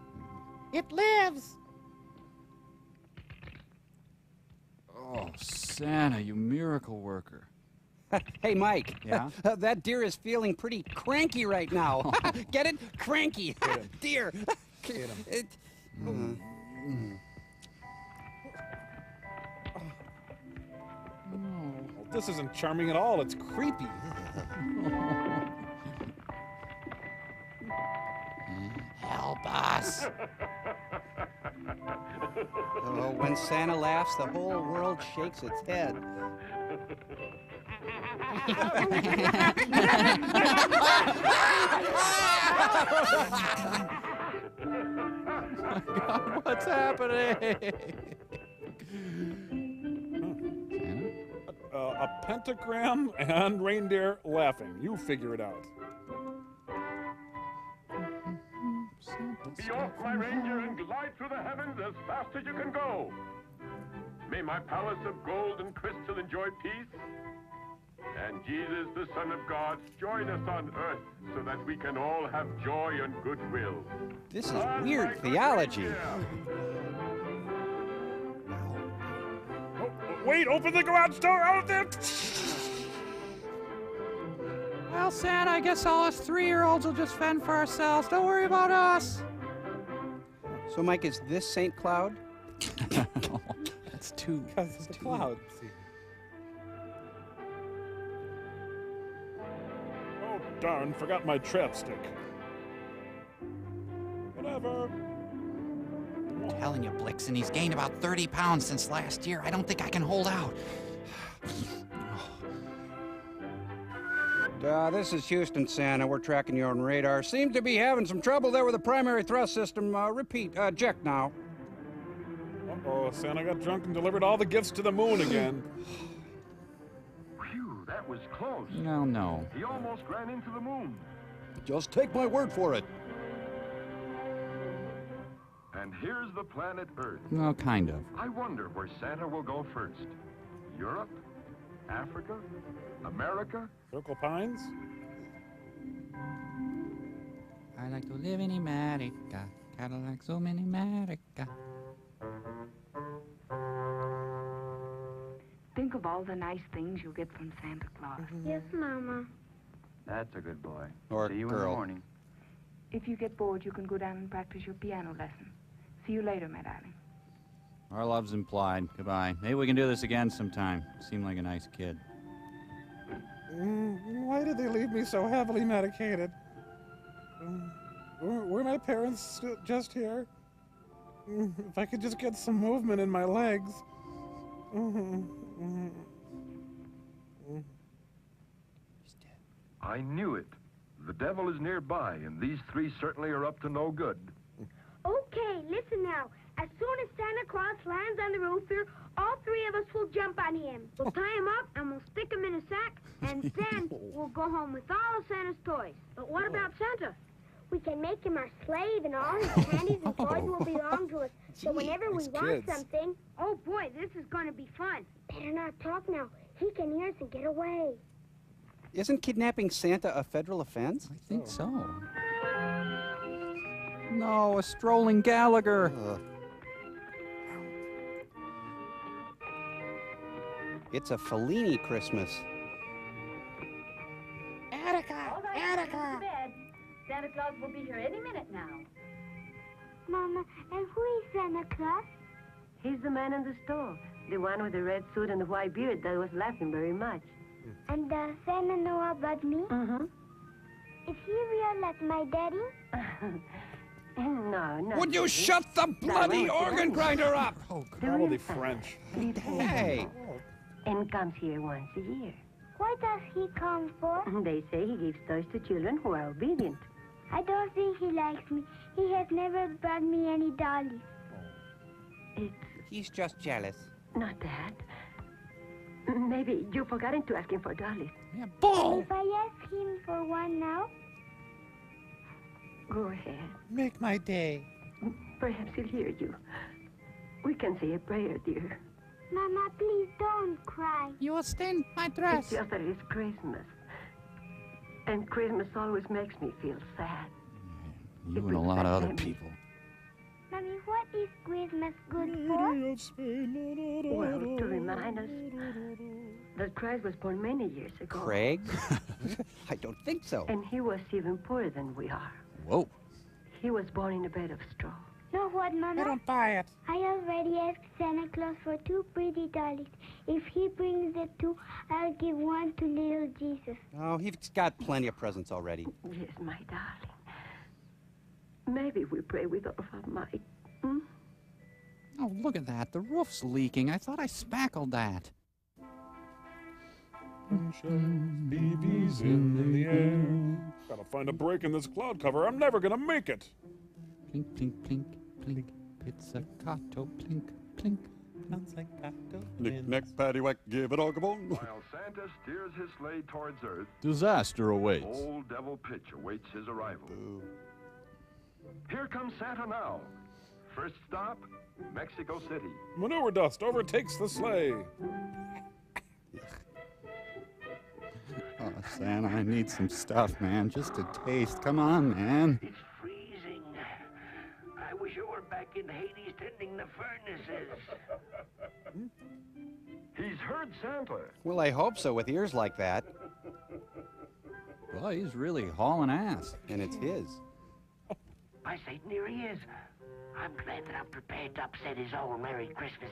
It lives. Oh, Santa, you miracle worker. Hey, Mike. Yeah? That deer is feeling pretty cranky right now. Get it? Cranky. Deer. Get him. Well, this isn't charming at all. It's creepy. Help us. Oh, when Santa laughs, the whole world shakes its head. God, what's happening? A pentagram and reindeer laughing. You figure it out. Be off, my reindeer, and glide through the heavens as fast as you can go. May my palace of gold and crystal enjoy peace. And Jesus, the Son of God, join us on earth so that we can all have joy and goodwill. This is weird theology. Oh, wait, open the garage door out there! Well, Santa, I guess all us 3-year-olds will just fend for ourselves. Don't worry about us. So, Mike, is this St. Cloud? That's two. Because it's the clouds. Oh, darn, forgot my chapstick. Whatever. I'm telling you, Blixen, he's gained about 30 pounds since last year. I don't think I can hold out. This is Houston, Santa. We're tracking you on radar. Seem to be having some trouble there with the primary thrust system. Repeat, check now. Uh-oh, Santa got drunk and delivered all the gifts to the moon again. Phew, that was close. No, no. He almost ran into the moon. Just take my word for it. And here's the planet Earth. Well, kind of. I wonder where Santa will go first. Europe? Africa? America? Circle Pines? I like to live in America. Cadillac zoom in America. Think of all the nice things you'll get from Santa Claus. Yes, Mama. That's a good boy. Or See you in the girl. morning. If you get bored, you can go down and practice your piano lesson. See you later, my darling. Our love's implied. Goodbye. Maybe we can do this again sometime. Seem like a nice kid. Why did they leave me so heavily medicated? Were my parents just here? If I could just get some movement in my legs. I knew it. The devil is nearby, and these three certainly are up to no good. Okay, listen now. As soon as Santa Claus lands on the roof here, all 3 of us will jump on him. We'll tie him up and we'll stick him in a sack, and then we'll go home with all of Santa's toys. But what about Santa? We can make him our slave, and all his candies and toys will belong to us. So whenever we want something... Oh, boy, this is going to be fun. Better not talk now. He can hear us and get away. Isn't kidnapping Santa a federal offense? I think so. No, a strolling Gallagher. It's a Fellini Christmas. Attica! Attica! Santa Claus will be here any minute now. Mama, and who is Santa Claus? He's the man in the store. The one with the red suit and the white beard that was laughing very much. And does Santa know about me? Mm-hmm. Is he real like my daddy? No. Would you shut the bloody organ grinder up? Oh, probably French. Hey! And comes here once a year. What does he come for? They say he gives toys to children who are obedient. I don't think he likes me. He has never brought me any dollies. He's just jealous. Not that. Maybe you've forgotten to ask him for dollies. Yeah, If I ask him for one now? Go ahead. Make my day. Perhaps he'll hear you. We can say a prayer, dear. Mama, please don't cry. You will stain my dress. It's just that it's Christmas. And Christmas always makes me feel sad. You and a lot of other people. Mommy, what is Christmas good for? Well, to remind us that Christ was born many years ago. Craig? I don't think so. And he was even poorer than we are. Whoa. He was born in a bed of straw. Know what, Mama? I don't buy it. I already asked Santa Claus for 2 pretty dollies. If he brings the 2, I'll give one to little Jesus. Oh, he's got plenty of presents already. Yes, my darling. Maybe we pray with all of our might. Hmm? Oh, look at that. The roof's leaking. I thought I spackled that. BB's in the air. Gotta find a break in this cloud cover. I'm never gonna make it. Plink, plink, plink, plink. Pizzicato, plink, plink. Pizzicato. Knick, knack, paddywhack, give it all go on. While Santa steers his sleigh towards Earth, Disaster awaits. old Devil Pitch awaits his arrival. Here comes Santa now. First stop, Mexico City. Manure dust overtakes the sleigh. Santa, I need some stuff, man. Just a taste. Come on, man. It's freezing. I wish I were back in Hades tending the furnaces. He's heard Santa. Well, I hope so, with ears like that. Well, he's really hauling ass. And it's his. By Satan, here he is. I'm glad that I'm prepared to upset his old Merry Christmas.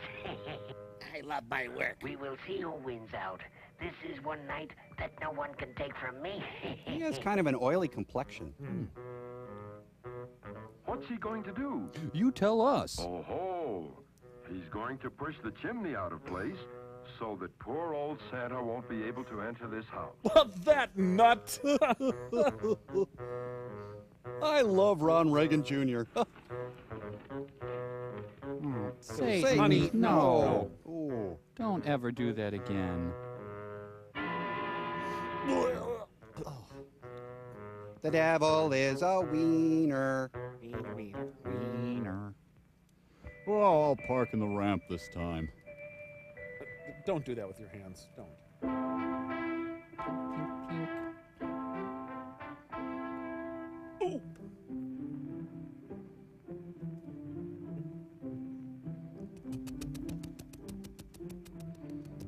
I love my work. We will see who wins out. This is one night that no one can take from me. He has kind of an oily complexion. What's he going to do? You tell us. Oh ho! He's going to push the chimney out of place so that poor old Santa won't be able to enter this house. That nut! I love Ron Reagan Jr. Say, honey, no. Ooh. Don't ever do that again. The devil is a wiener. Wiener. Well, I'll park in the ramp this time. Don't do that with your hands. Don't. Ooh.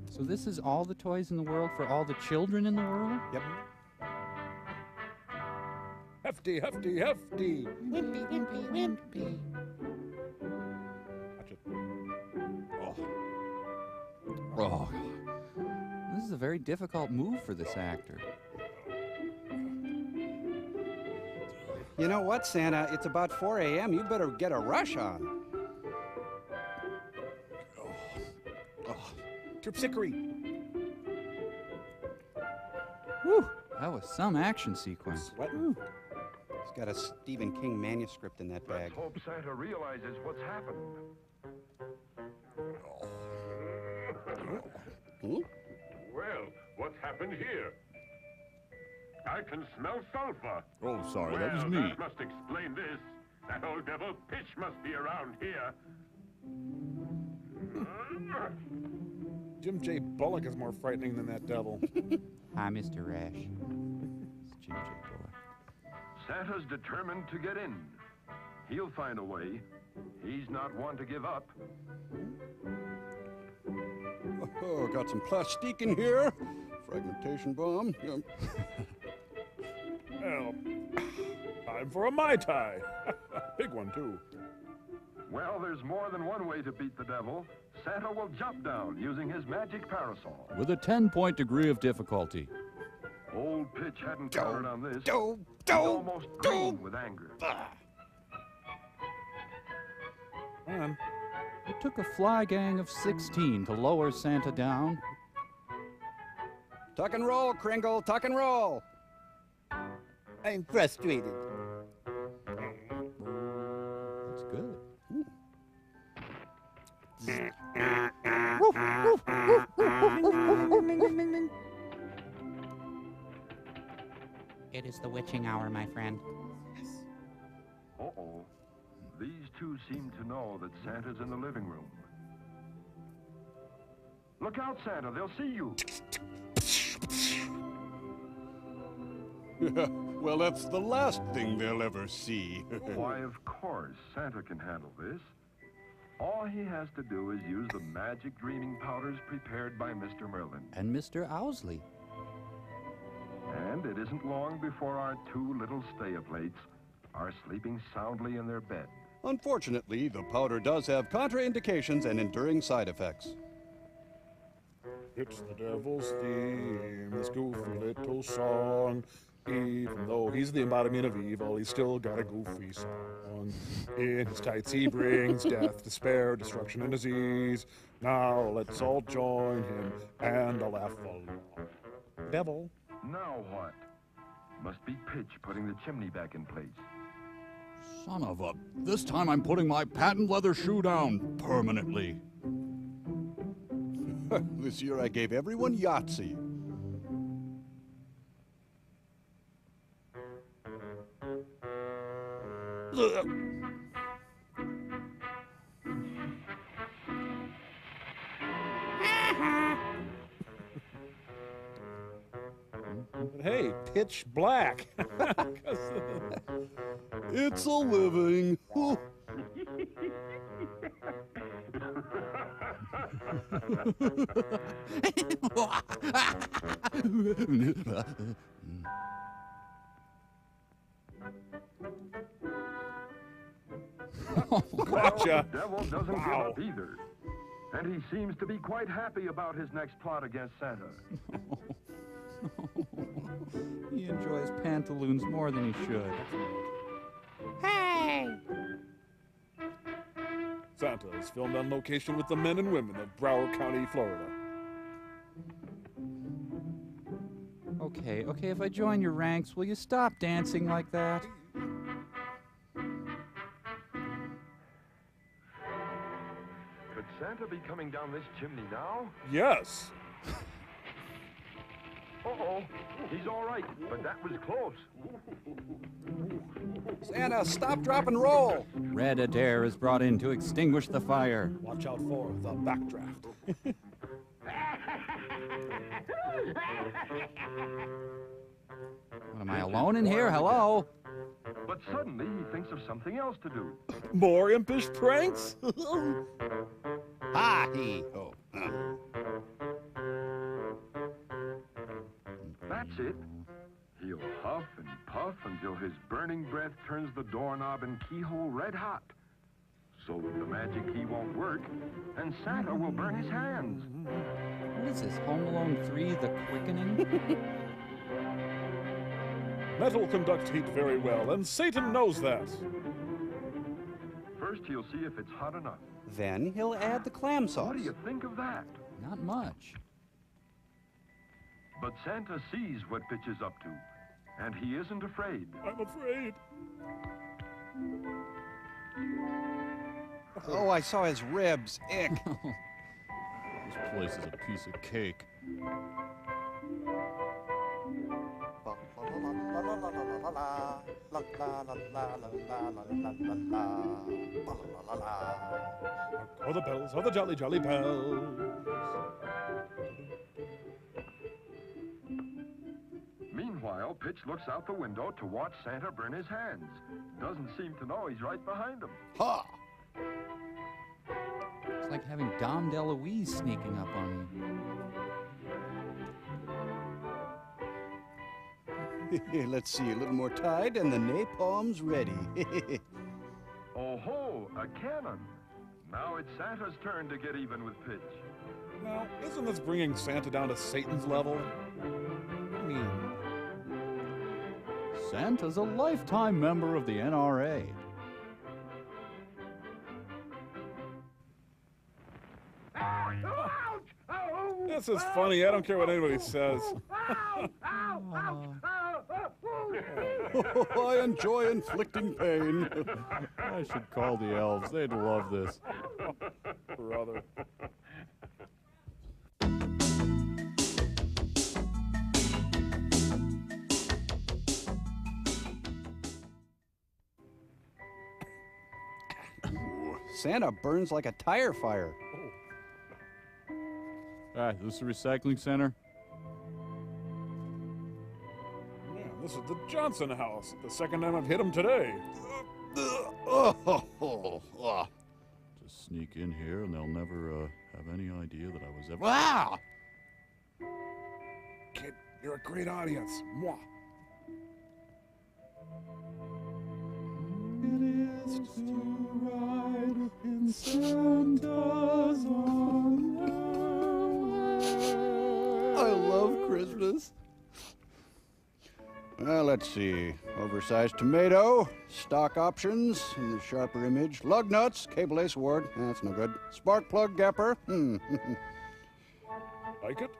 So this is all the toys in the world for all the children in the world? Yep. Hefty, hefty, hefty. Wimpy, wimpy, wimpy. Watch it. Oh, this is a very difficult move for this actor. You know what, Santa? It's about 4 a.m. You better get a rush on. Terpsichore. Whew, that was some action sequence. Sweating. He's got a Stephen King manuscript in that bag. Let's hope Santa realizes what's happened. Well, what's happened here? I can smell sulfur. Oh, sorry, well, that was me. That must explain this. That old devil Pitch must be around here. Jim J. Bullock is more frightening than that devil. Hi, Mr. Rash. It's Jim J. Bullock. Santa's determined to get in. He'll find a way. He's not one to give up. Oh, got some plastique in here. Fragmentation bomb. Well, time for a Mai Tai. Big one, too. Well, there's more than one way to beat the devil. Santa will jump down using his magic parasol. With a 10-point degree of difficulty. Old Pitch hadn't counted on this. He's almost green with anger. Man. It took a fly gang of 16 to lower Santa down. Tuck and roll, Kringle, tuck and roll. I'm frustrated. That's good. It is the witching hour, my friend. Uh-oh. These two seem to know that Santa's in the living room. Look out, Santa. They'll see you. Well, that's the last thing they'll ever see. Why, of course, Santa can handle this. All he has to do is use the magic dreaming powders prepared by Mr. Merlin. And Mr. Owsley. And it isn't long before our two little stay-a-plates are sleeping soundly in their bed. Unfortunately, the powder does have contraindications and enduring side effects. It's the devil's theme, this goofy little song. Even though he's the embodiment of evil, he's still got a goofy song. In his tights he brings death, despair, destruction, and disease. Now let's all join him and a laugh along. Devil. Now what? Must be Pitch putting the chimney back in place. Son of a... This time I'm putting my patent leather shoe down permanently. This year I gave everyone Yahtzee. hey, pitch black. It's a living. Gotcha. The devil doesn't give up either. And he seems to be quite happy about his next plot against Santa. He enjoys pantaloons more than he should. Hey! Santa is filmed on location with the men and women of Broward County, Florida. Okay, if I join your ranks, will you stop dancing like that? Could Santa be coming down this chimney now? Yes. Uh-oh. He's all right, but that was close. Santa, stop, drop, and roll. Red Adair is brought in to extinguish the fire. Watch out for the backdraft. What, am I alone in here? Hello? But suddenly he thinks of something else to do. More impish pranks? Ha-hee-ho. That's it. He'll huff and puff until his burning breath turns the doorknob and keyhole red hot. So that the magic key won't work, and Santa will burn his hands. What is this, Home Alone 3, The Quickening? Metal conducts heat very well, and Satan knows that. First, he'll see if it's hot enough. Then he'll add the clam sauce. What do you think of that? Not much. But Santa sees what Pitch is up to, and he isn't afraid. I'm afraid. Oh, I saw his ribs. Ick. This place is a piece of cake. Oh, the bells, oh, the jolly, jolly bells. Meanwhile, Pitch looks out the window to watch Santa burn his hands. Doesn't seem to know he's right behind him. Ha! It's like having Dom DeLuise sneaking up on you. Let's see, a little more tide and the napalm's ready. Oh ho, a cannon. Now it's Santa's turn to get even with Pitch. Now, isn't this bringing Santa down to Satan's level? I mean... Santa's a lifetime member of the NRA. This is funny. I don't care what anybody says. I enjoy inflicting pain. I should call the elves. They'd love this. Brother. Santa burns like a tire fire. Is this the recycling center? Yeah, this is the Johnson house. The second time I've hit him today. Just sneak in here and they'll never have any idea that I was ever... Ah! Kid, you're a great audience. Mwah. It is to ride in Santa's on I love Christmas. Let's see. Oversized tomato, stock options in the sharper image, lug nuts, cable ace award. That's no good. Spark plug gapper. Like it?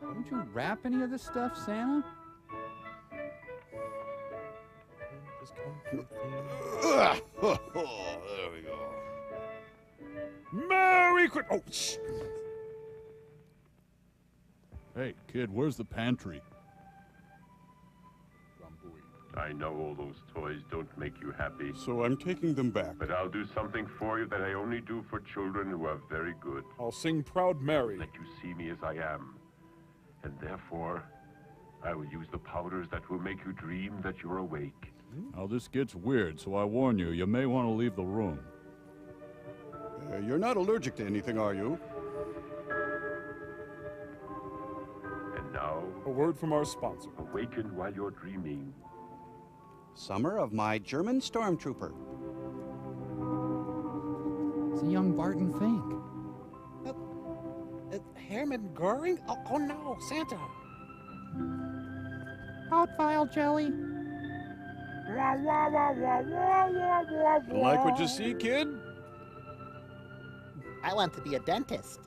Don't you wrap any of this stuff, Santa? There we go. Merry Christmas! Oh, shh. Hey, kid, where's the pantry? I know all those toys don't make you happy. So I'm taking them back. But I'll do something for you that I only do for children who are very good. I'll sing Proud Mary. Let you see me as I am. And therefore, I will use the powders that will make you dream that you're awake. Now this gets weird, so I warn you, you may want to leave the room. You're not allergic to anything, are you? And now, a word from our sponsor. Awaken while you're dreaming. Summer of my German stormtrooper. It's a young Barton Fink. Herman Goring? Oh no, Santa. Out-file jelly. Like what you see, kid? I want to be a dentist.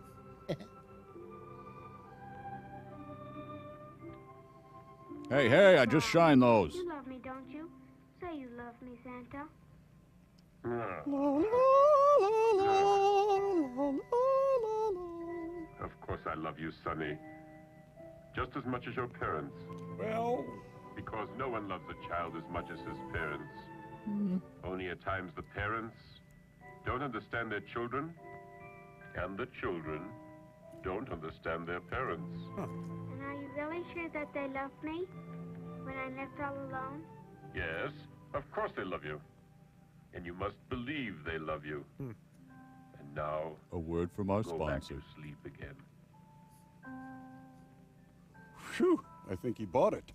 Hey, I just shined those. You love me, don't you? Say you love me, Santa. Of course I love you, Sonny. Just as much as your parents. Well... Because no one loves a child as much as his parents. Only at times the parents don't understand their children, and the children don't understand their parents. And are you really sure that they love me when I'm left all alone? Yes, of course they love you. And you must believe they love you. And now... A word from our go sponsor. back to sleep again. Phew, I think he bought it.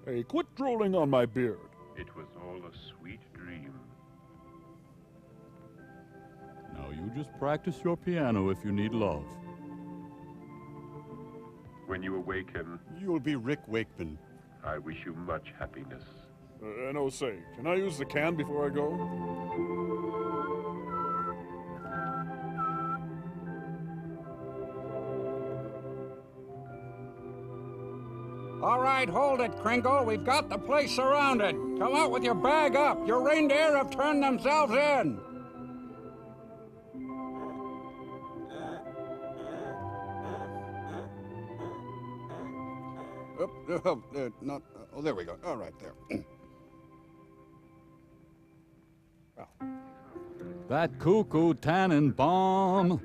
Hey, quit drooling on my beard. It was all a sweet dream. Now you just practice your piano if you need love. When you awaken... You'll be Rick Wakeman. I wish you much happiness. No, say, can I use the can before I go? All right, hold it, Kringle. We've got the place surrounded. Come out with your bag up. Your reindeer have turned themselves in. Oh, there we go. All right, there. That cuckoo Tannenbaum.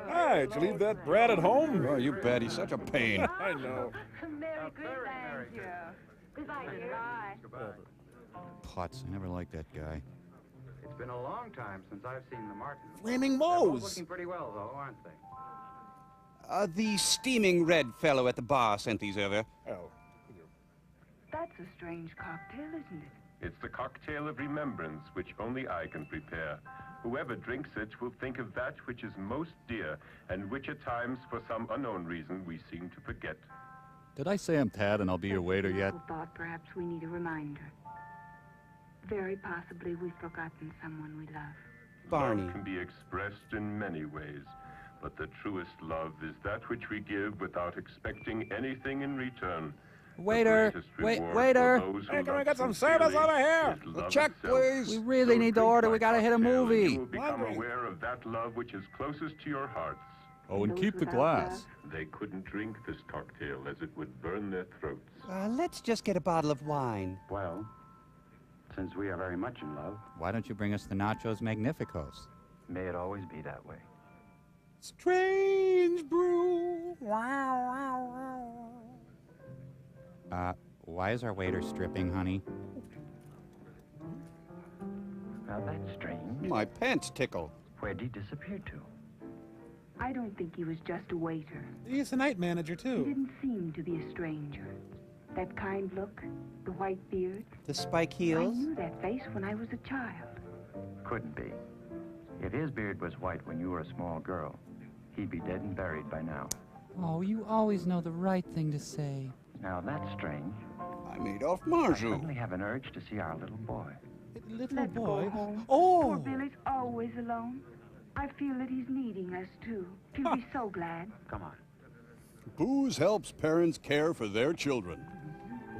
Hi, did you leave that brat at home? Oh, you bet. He's such a pain. I know. Merry Christmas. Goodbye, dear. Goodbye. Putz, I never liked that guy. It's been a long time since I've seen the Martins. Flaming They're both Moe's. looking pretty well, though, aren't they? The steaming red fellow at the bar sent these over. Oh. That's a strange cocktail, isn't it? It's the cocktail of remembrance which only I can prepare. Whoever drinks it will think of that which is most dear, and which at times, for some unknown reason, we seem to forget. Did I say I'm Tad and I'll be your waiter yet? I thought perhaps we need a reminder. Very possibly we've forgotten someone we love. Barney. Love can be expressed in many ways, but the truest love is that which we give without expecting anything in return. Waiter! Waiter! Hey, can I get some service over here? A check, please. We really need to order. We gotta hit a movie. You will become aware of that love which is closest to your hearts. Oh, and keep the glass. They couldn't drink this cocktail as it would burn their throats. Let's just get a bottle of wine. Well, since we are very much in love, Why don't you bring us the Nachos Magnificos? may it always be that way. Strange brew. Wow. Why is our waiter stripping, honey? Now that's strange. My pants tickle. Where'd he disappear to? I don't think he was just a waiter. He's a night manager, He too. didn't seem to be a stranger. That kind look, the white beard. The spike I heels? knew that face when I was a child. Couldn't be. If his beard was white when you were a small girl, he'd be dead and buried by now. Oh, you always know the right thing to say. Now that's strange. I'm Adolph I Marjou. suddenly have an urge to see our little boy. Little Let's boy. go home. Oh! Poor Billy's always alone. I feel that he's needing us, too. He'll be so glad. Come on. Booze helps parents care for their children.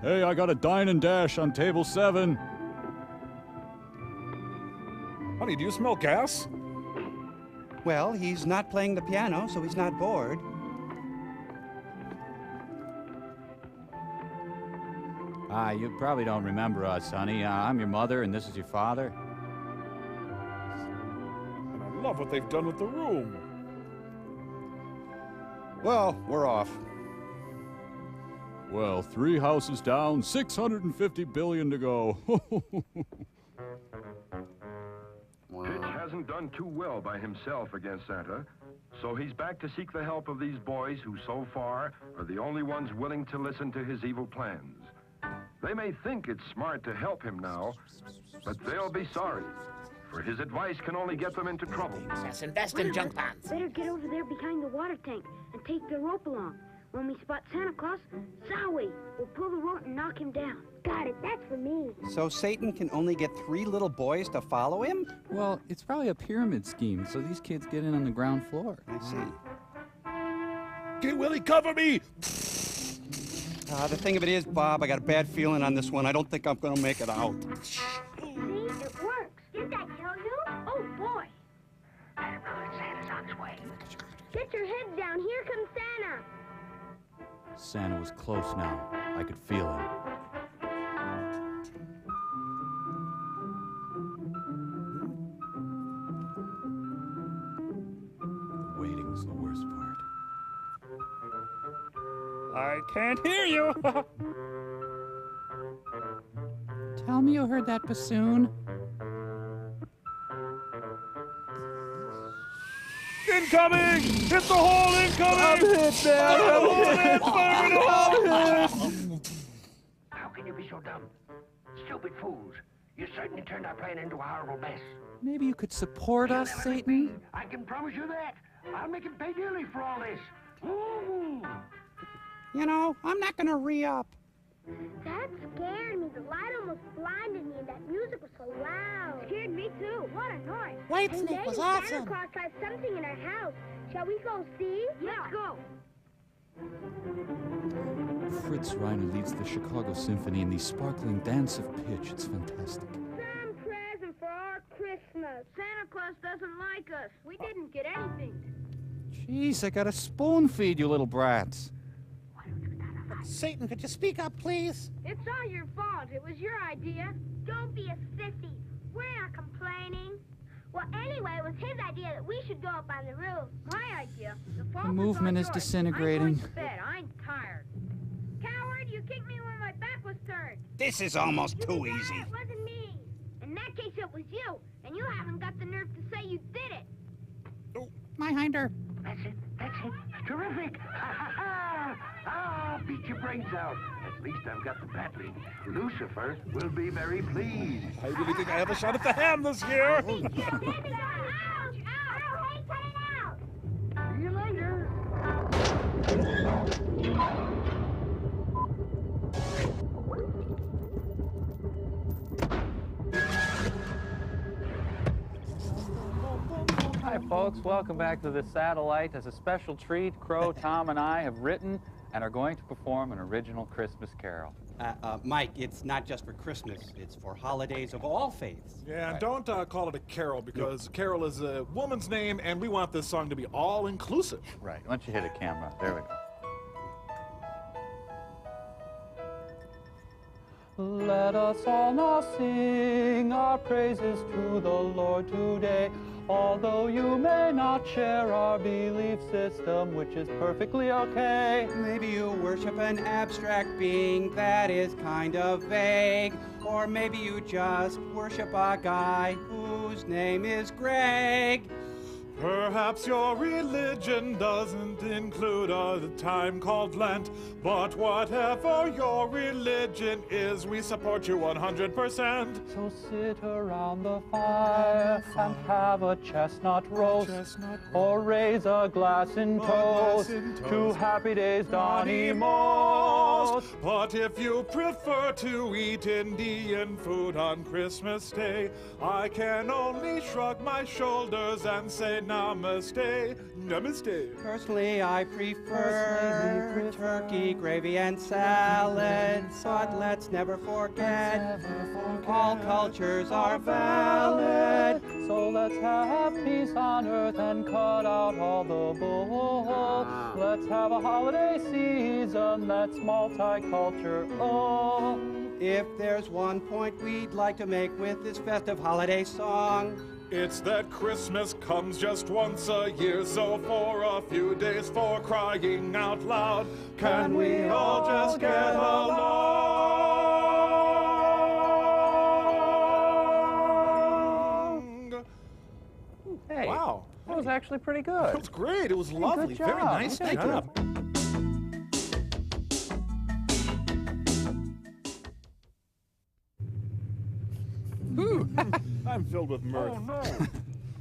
Hey, I got a dine and dash on table 7. Honey, do you smell gas? Well, he's not playing the piano, so he's not bored. You probably don't remember us, honey. I'm your mother, and this is your father. And I love what they've done with the room. Well, we're off. Well, 3 houses down, 650 billion to go. Pitch hasn't done too well by himself against Santa, so he's back to seek the help of these boys who, so far, are the only ones willing to listen to his evil plans. They may think it's smart to help him now, but they'll be sorry, for his advice can only get them into trouble. Let's invest in junk bonds. Better get over there behind the water tank and take the rope along. When we spot Santa Claus, Zowie will pull the rope and knock him down. Got it, that's for me. So Satan can only get 3 little boys to follow him? Well, it's probably a pyramid scheme, so these kids get in on the ground floor. I see. Get Willie, cover me! The thing of it is, Bob, I got a bad feeling on this one. I don't think I'm going to make it out. See, it works. Did that tell you? Oh, boy. Santa's on his way. Get your head down. Here comes Santa. Santa was close now. I could feel him. The waiting's the worst part. I can't hear you. Tell me you heard that bassoon. Incoming! Hit the hole, incoming! I'm hit, man! Fire in the hole! How can you be so dumb? Stupid fools. You certainly turned our plan into a horrible mess. Maybe you could support us, Satan? I can promise you that. I'll make him pay dearly for all this. Ooh. You know, I'm not gonna re-up. That scared me. The light almost blinded me, and that music was so loud. Scared me too. What a noise. White And Snake then was Santa awesome. Claus has something in our house. Shall we go see? Let's go. Fritz Reiner leads the Chicago Symphony in the sparkling dance of pitch. It's fantastic. Some present for our Christmas. Santa Claus doesn't like us. We didn't get anything. Jeez, I got a spoon feed, you little brats. Satan, could you speak up, please? It's all your fault. It was your idea. Don't be a sissy. We're not complaining. Well, anyway, it was his idea that we should go up on the roof. My idea. The fault The was movement all is yours. disintegrating. I'm going to bed. I'm tired. Coward, you kicked me when my back was turned. This is almost too easy. It wasn't me. In that case, it was you. And you haven't got the nerve to say you did it. My hinder. That's it. That's it. Terrific. Ah, beat your brains out. At least I've got the battling. Lucifer will be very pleased. I really think I have a shot at the ham this year. Ouch! Ouch! Hey, cut it out! See you later. Hi, folks. Welcome back to the Satellite. As a special treat, Crow, Tom, and I have written and are going to perform an original Christmas carol. Mike, it's not just for Christmas. It's for holidays of all faiths. Yeah, and don't call it a carol, because carol is a woman's name, and we want this song to be all-inclusive. Right. Why don't you hit a camera? There we go. Let us all now sing our praises to the Lord today. Although you may not share our belief system, which is perfectly okay. Maybe you worship an abstract being that is kind of vague. Or maybe you just worship a guy whose name is Greg. Perhaps your religion doesn't include a time called Lent, but whatever your religion is, we support you 100%. So sit around the fire and have a chestnut roast, or raise a glass in toast to Happy Days Donny most. But if you prefer to eat Indian food on Christmas Day, I can only shrug my shoulders and say namaste, namaste. Personally, I prefer turkey, gravy, and salad. But let's never forget, all cultures are valid. So let's have peace on earth and cut out all the bull. Let's have a holiday season that's multicultural. If there's one point we'd like to make with this festive holiday song, it's that Christmas comes just once a year, so for a few days, for crying out loud, can we all just get along? Hey, Wow. that was actually pretty good. That was great. It was Hey, lovely. good Very job. nice. Good Thank job. you. I'm filled with mirth. Oh, no.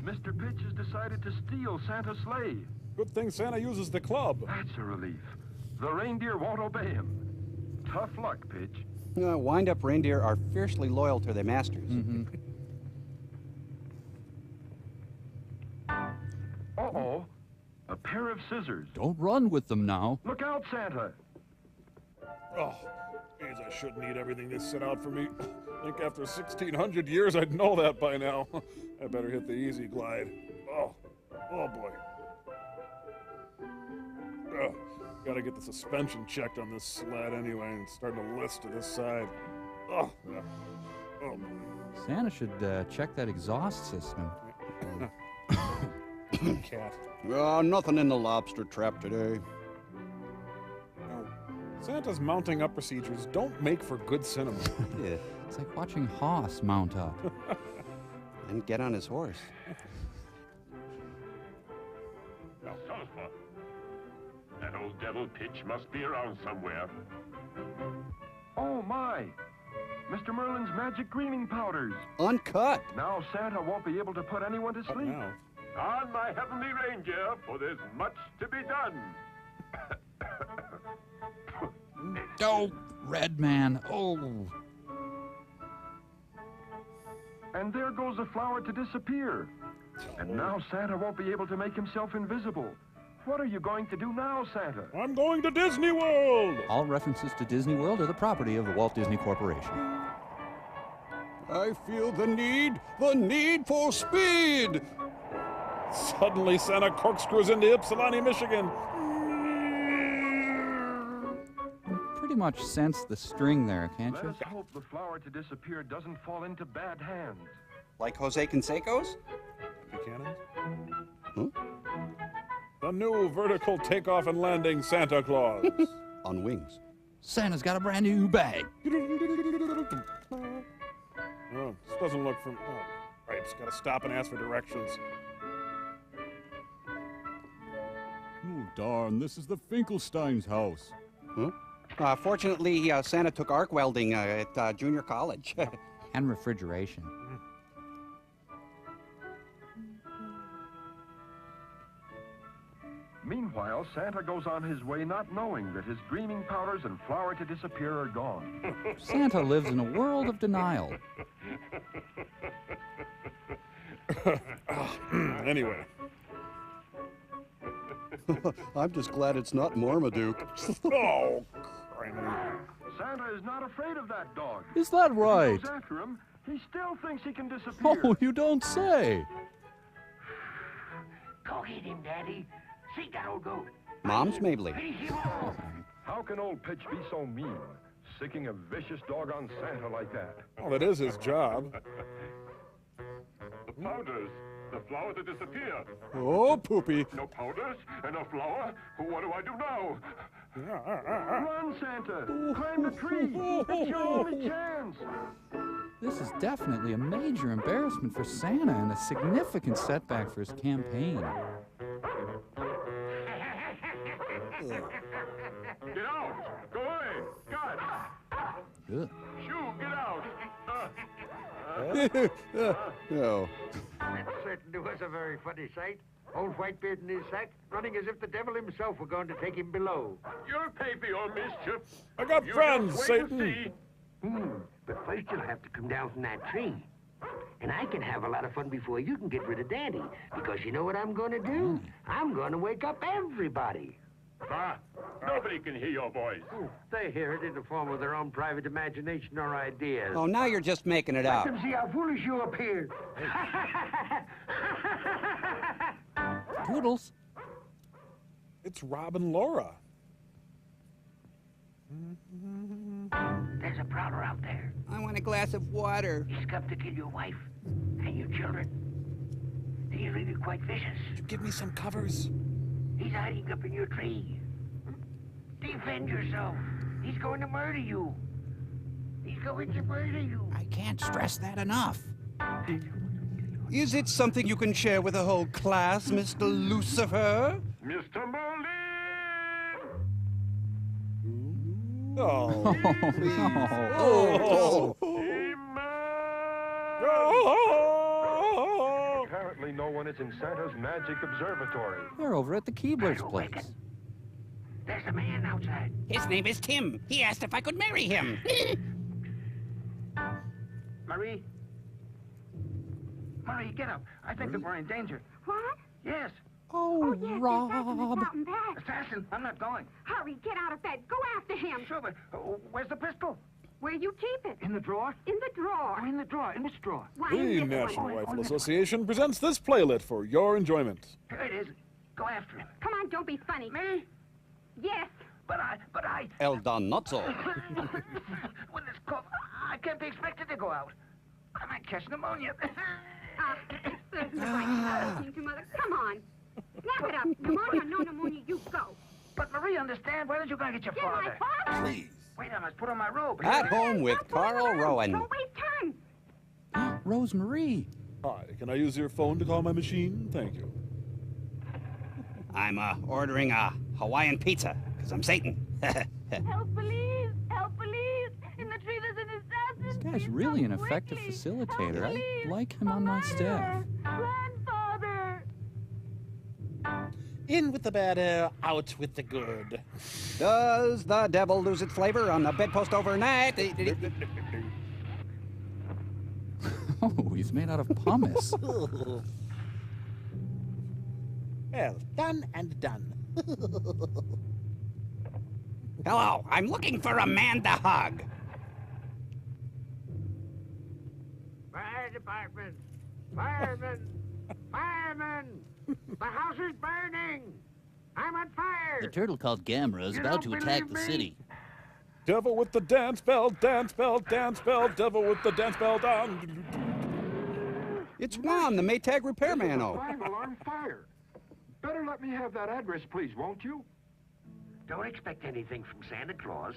Mr. Pitch has decided to steal Santa's sleigh. Good thing Santa uses the club. That's a relief. The reindeer won't obey him. Tough luck, Pitch. Wind-up reindeer are fiercely loyal to their masters. Uh-oh. A pair of scissors. Don't run with them now. Look out, Santa. Oh, geez, I shouldn't eat everything they set out for me. I think after 1,600 years, I'd know that by now. I better hit the easy glide. Oh boy. Gotta get the suspension checked on this sled anyway, and it's starting to list to this side. Oh, yeah. Oh boy. Santa should check that exhaust system. Cat. Nothing in the lobster trap today. Santa's mounting up procedures don't make for good cinema. Yeah. It's like watching Hoss mount up. And get on his horse. Sulfur. That old devil Pitch must be around somewhere. Oh, my. Mr. Merlin's magic greening powders. Uncut. Now Santa won't be able to put anyone to sleep. On my heavenly reindeer, for there's much to be done. Oh, Red Man. Oh. And there goes the flower to disappear. And now Santa won't be able to make himself invisible. What are you going to do now, Santa? I'm going to Disney World! All references to Disney World are the property of the Walt Disney Corporation. I feel the need for speed! Suddenly, Santa corkscrews into Ypsilanti, Michigan. Pretty much sense the string there, can't Let you? us hope the flower to disappear doesn't fall into bad hands. Like Jose Canseco's? Buchanan's? The new vertical takeoff and landing Santa Claus. On wings. Santa's got a brand new bag. Oh, this doesn't look from... Oh, right, just gotta stop and ask for directions. Oh, darn, this is the Finkelstein's house. Fortunately, Santa took arc welding at junior college. And refrigeration. Meanwhile, Santa goes on his way not knowing that his dreaming powders and flower to disappear are gone. Santa lives in a world of denial. Anyway. I'm just glad it's not Marmaduke. Oh, criminy. Santa is not afraid of that dog. Is that If right? he goes after him, he still thinks he can disappear. Oh, you don't say. Go get him, Daddy. Seek that old goat. Mom's Mabley. How can old Pitch be so mean, sicking a vicious dog on Santa like that? Oh, that is his job. The powders. The flower to disappear. Oh, poopy. No powders and no flower. What do I do now? Run, Santa! Climb the tree! It's your only chance! This is definitely a major embarrassment for Santa and a significant setback for his campaign. Get out! Go away! God! Ugh. Shoo! Get out! No. That certainly was a very funny sight. Old Whitebeard in his sack, running as if the devil himself were going to take him below. You'll pay for your mischief. I got You friends, just wait to Satan. see. But first you'll have to come down from that tree. And I can have a lot of fun before you can get rid of Daddy. Because you know what I'm going to do? I'm going to wake up everybody. Bah! Nobody can hear your voice. They hear it in the form of their own private imagination or ideas. Oh, now you're just making it Let up. them see how foolish you appear. Poodles. It's Rob and Laura. There's a prowler out there. I want a glass of water. He's come to kill your wife and your children. He's really quite vicious. Give me some covers. He's hiding up in your tree. Defend yourself. He's going to murder you. He's going to murder you. I can't stress that enough. Is it something you can share with the whole class, Mr. Lucifer? Mr. Merlin! Oh, Apparently no one is in Santa's magic observatory. They're over at the Keebler's place. There's a man outside. His name is Tim. He asked if I could marry him. Marie? Marie, get up. I think that we're in danger. What? Yes. Oh, yes, Rob. Mountain back. Assassin, I'm not going. Hurry, get out of bed. Go after him. Sure, but where's the pistol? Where you keep it? In the drawer? In the drawer. Oh, in the drawer. In which drawer? Why, The in this National one. Rifle Association presents this playlet for your enjoyment. Here it is. Go after him. Come on, don't be funny. Me? Yes. But I... El Donozzo. When it's cold, I can't be expected to go out. I might catch pneumonia. There's no right listening to Mother. Come on. Snap it up. Pneumonia, no pneumonia, you go. But Marie, understand, why don't you go get your Get my father? father? Please. Wait, I must put on my robe. At home with Carl Rowan. Don't waste time. Rosemarie. Hi, can I use your phone to call my machine? Thank you. I'm ordering a Hawaiian pizza, because I'm Satan. Help, police! Help, police! In the tree there's an assassin! This guy's really an effective facilitator. I like him on my staff. Grandfather! In with the bad air, out with the good. Does the devil lose its flavor on the bedpost overnight? Oh, he's made out of pumice. Well, done and done. Hello, I'm looking for a man to hug. Fire department! Firemen! Firemen! The house is burning! I'm on fire! The turtle called Gamera is You about don't to attack believe the me? city. Devil with the dance bell, dance bell, dance bell, devil with the dance bell down. It's Juan, the Maytag repairman. Fire alarm fire. Better let me have that address, please, won't you? Don't expect anything from Santa Claus.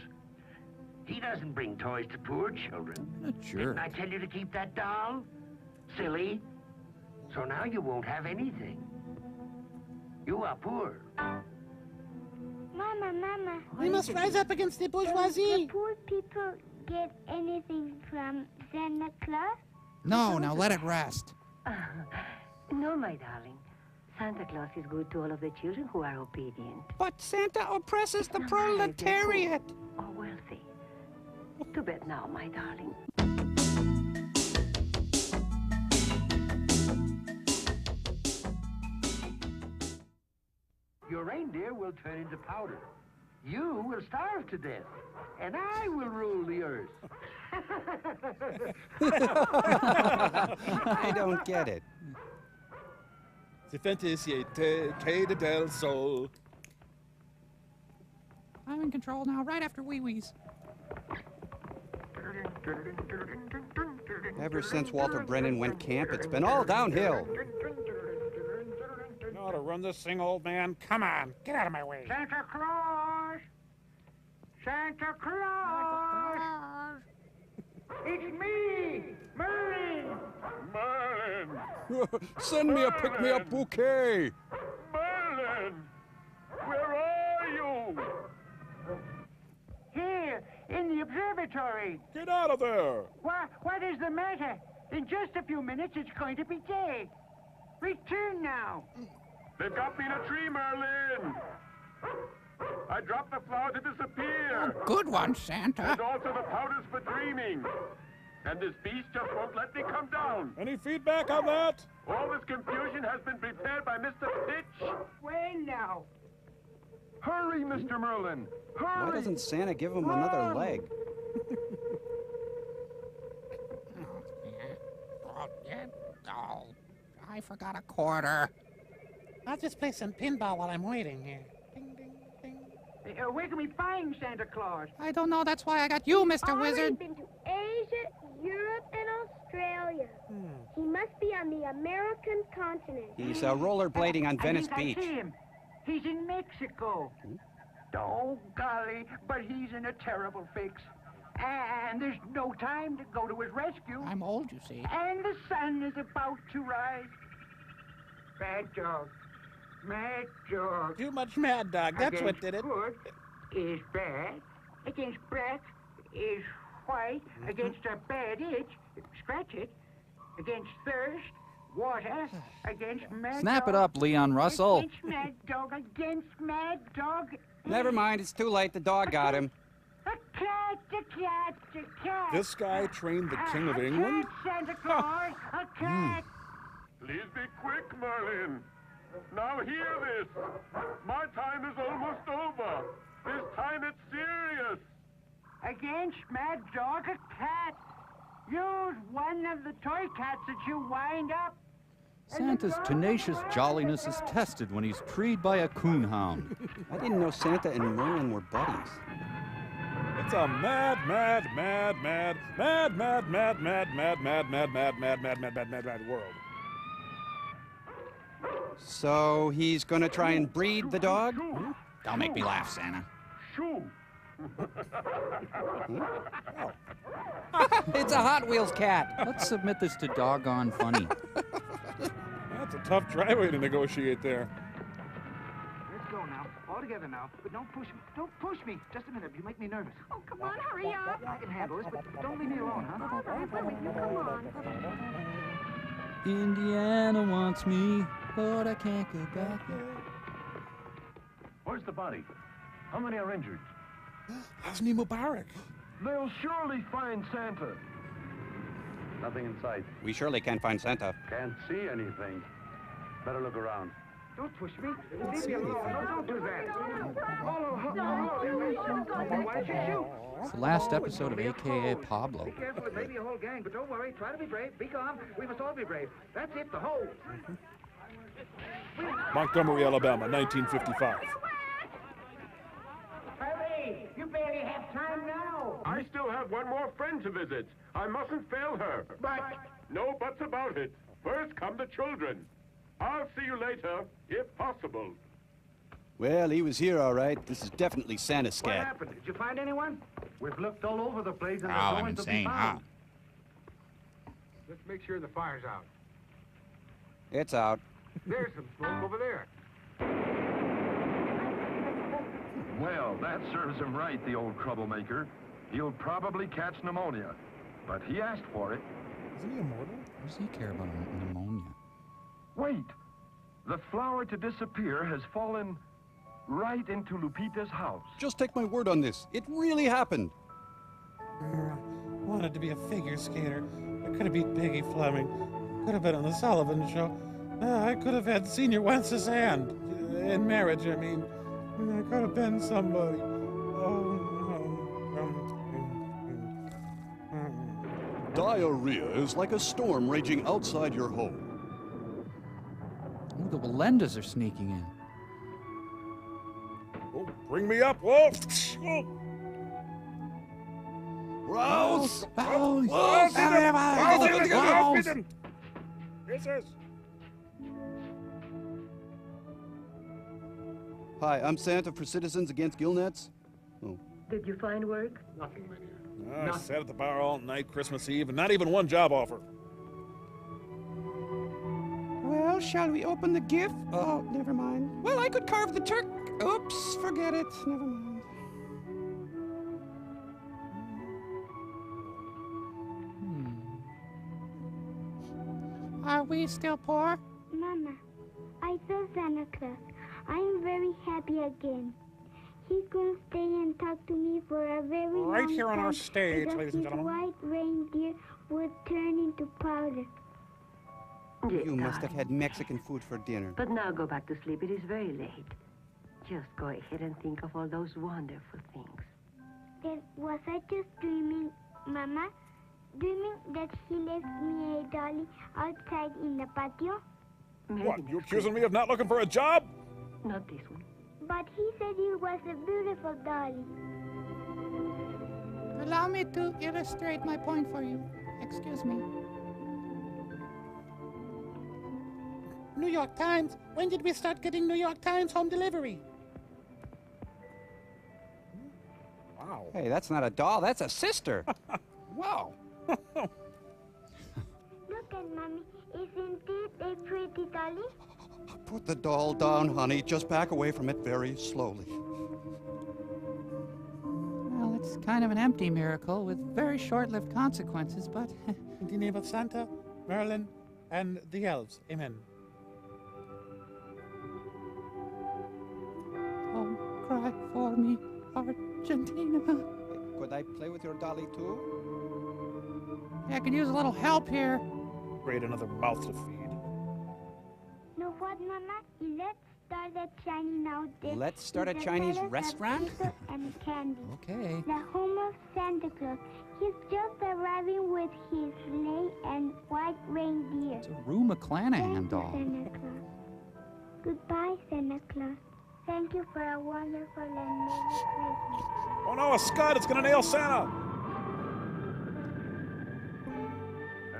He doesn't bring toys to poor children. What a jerk. Didn't I tell you to keep that doll? Silly. So now you won't have anything. You are poor. Mama. We must rise up against the bourgeoisie. Do poor people get anything from Santa Claus? No, now let it rest. No, my darling. Santa Claus is good to all of the children who are obedient. But Santa oppresses the proletariat. Or wealthy. To bed now, my darling. Your reindeer will turn into powder. You will starve to death. And I will rule the earth. I don't get it. C'est fantasciete del sol. I'm in control now, right after wee-wees. Ever since Walter Brennan went camp, it's been all downhill. You know how to run this thing, old man? Come on, get out of my way. Santa Claus! Santa Claus! It's me, Merlin! Merlin! Send me a pick-me-up bouquet. Merlin! Where are you? Here, in the observatory. Get out of there! What is the matter? In just a few minutes, it's going to be day. Return now. They've got me in a tree, Merlin! I dropped the flower to disappear! Good one, Santa. And also the powders for dreaming. And this beast just won't let me come down. Any feedback on that? All this confusion has been prepared by Mr. Pitch. Well, now. Hurry, Mr. Merlin! Hurry! Why doesn't Santa give him another leg? Oh, I forgot a quarter. I'll just play some pinball while I'm waiting here. Ding, ding, ding. Where can we find Santa Claus? I don't know. That's why I got you, Mr. Wizard. I've been to Asia, Europe, and Australia. He must be on the American continent. He's rollerblading on Venice I Beach. see him. He's in Mexico. Oh, golly, but he's in a terrible fix. And there's no time to go to his rescue. I'm old, you see. And the sun is about to rise. Mad dog. Mad dog. Too much mad dog. That's what did it. Good is bad. Against black is white. Against a bad itch, scratch it. Against thirst, water. Against mad Snap it dog. up, Leon Russell. Against mad dog. Against mad dog. Never mind, it's too late. The dog got him. A cat, a cat, a cat. This guy trained the King of England? A cat, Santa Claus, a cat. Please be quick, Merlin. Now hear this. My time is almost over. This time it's serious. Against Mad Dog, a cat. Use one of the toy cats that you wind up. Santa's tenacious jolliness is tested when he's treed by a coonhound. I didn't know Santa and Merlin were buddies. It's a mad, mad, mad, mad, mad, mad, mad, mad, mad, mad, mad, mad, mad, mad, mad, mad, mad, mad world. So he's gonna try and breed the dog? Don't make me laugh, Santa. Shoo! It's a Hot Wheels cat. Let's submit this to Doggone Funny. That's a tough driveway to negotiate there. Let's go now. All together now. But don't push me. Don't push me. Just a minute. You make me nervous. Oh, come on, hurry up. I can handle this, but don't leave me alone, huh? All right, I'm with you. Come on. Indiana wants me, but I can't go back there. Where's the body? How many are injured? Hosni Mubarak. They'll surely find Santa. Nothing in sight. We surely can't find Santa. Can't see anything. Better look around. Don't push me. Leave me alone. No, don't do that. Why don't you shoot? It's the last episode of AKA Pablo. Be careful, it may be a whole gang, but don't worry. Try to be brave. Be calm. We must all be brave. That's it, the whole. Montgomery, Alabama, 1955. Hurry! You barely have time now. I still have one more friend to visit. I mustn't fail her. But... No buts about it. First come the children. I'll see you later, if possible. Well, he was here all right. This is definitely Santa's What scat. happened? Did you find anyone? We've looked all over the place and Oh, there's no I'm one to be insane, huh? found. Let's make sure the fire's out. It's out. There's some smoke over there. Well, that serves him right, the old troublemaker. He'll probably catch pneumonia. But he asked for it. Isn't he immortal? What does he care about pneumonia? Wait. The flower to disappear has fallen right into Lupita's house. Just take my word on this. It really happened. Wanted to be a figure skater. I could have beat Peggy Fleming. Could have been on the Sullivan Show. I could have had Senior Wentz's hand. In marriage, I mean. I could have been somebody. Diarrhea is like a storm raging outside your home. Oh, the Walendas are sneaking in. Oh, bring me up, Wolf! Oh. Rouse! Hi, I'm Santa for Citizens Against Gillnets. Oh. Did you find work? Nothing, my dear. I sat at the bar all night, Christmas Eve, and not even one job offer. Well, shall we open the gift? Oh, never mind. Well, I could carve the turkey. Oops, forget it. Never mind. Are we still poor? Mama, I saw Santa Claus. I am very happy again. He's going to stay and talk to me for a very long time. Right here on our stage, because ladies and gentlemen. his white reindeer would turn into powder. Yes, You must have darling. had Mexican food for dinner. But now go back to sleep. It is very late. Just go ahead and think of all those wonderful things. Then was I just dreaming, Mama? Dreaming that he left me a dolly outside in the patio? What, you accusing me of not looking for a job? Not this one. But he said you was a beautiful dolly. Allow me to illustrate my point for you. Excuse me. New York Times. When did we start getting New York Times home delivery? Wow. Hey, that's not a doll, that's a sister. Wow. Look at Mommy. Isn't it a pretty dolly? Put the doll down, honey. Just back away from it very slowly. Well, it's kind of an empty miracle with very short-lived consequences, but... In the name of Santa, Merlin, and the elves. Amen. Don't cry for me, Argentina. Could I play with your dolly, too? Yeah, I could use a little help here. Great, another mouth to feed. Know what, Mama? Let's start a Chinese now. Let's start a Chinese restaurant? And candy. Okay. The home of Santa Claus. He's just arriving with his sleigh and white reindeer. It's a Rue McClanahan doll. Santa Claus. Goodbye, Santa Claus. Thank you for a wonderful and Merry Christmas. Oh no, a scud! It's gonna nail Santa!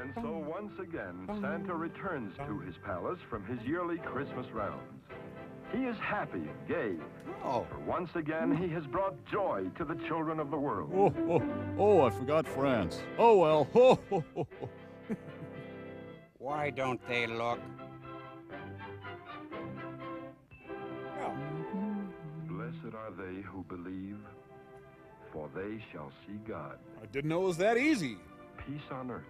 And so once again, Santa returns to his palace from his yearly Christmas rounds. He is happy and gay. Oh. For once again, he has brought joy to the children of the world. Oh, I forgot France. Oh, well. Ho, ho, ho, ho. Why don't they look? Blessed are they who believe, for they shall see God. I didn't know it was that easy. Peace on earth,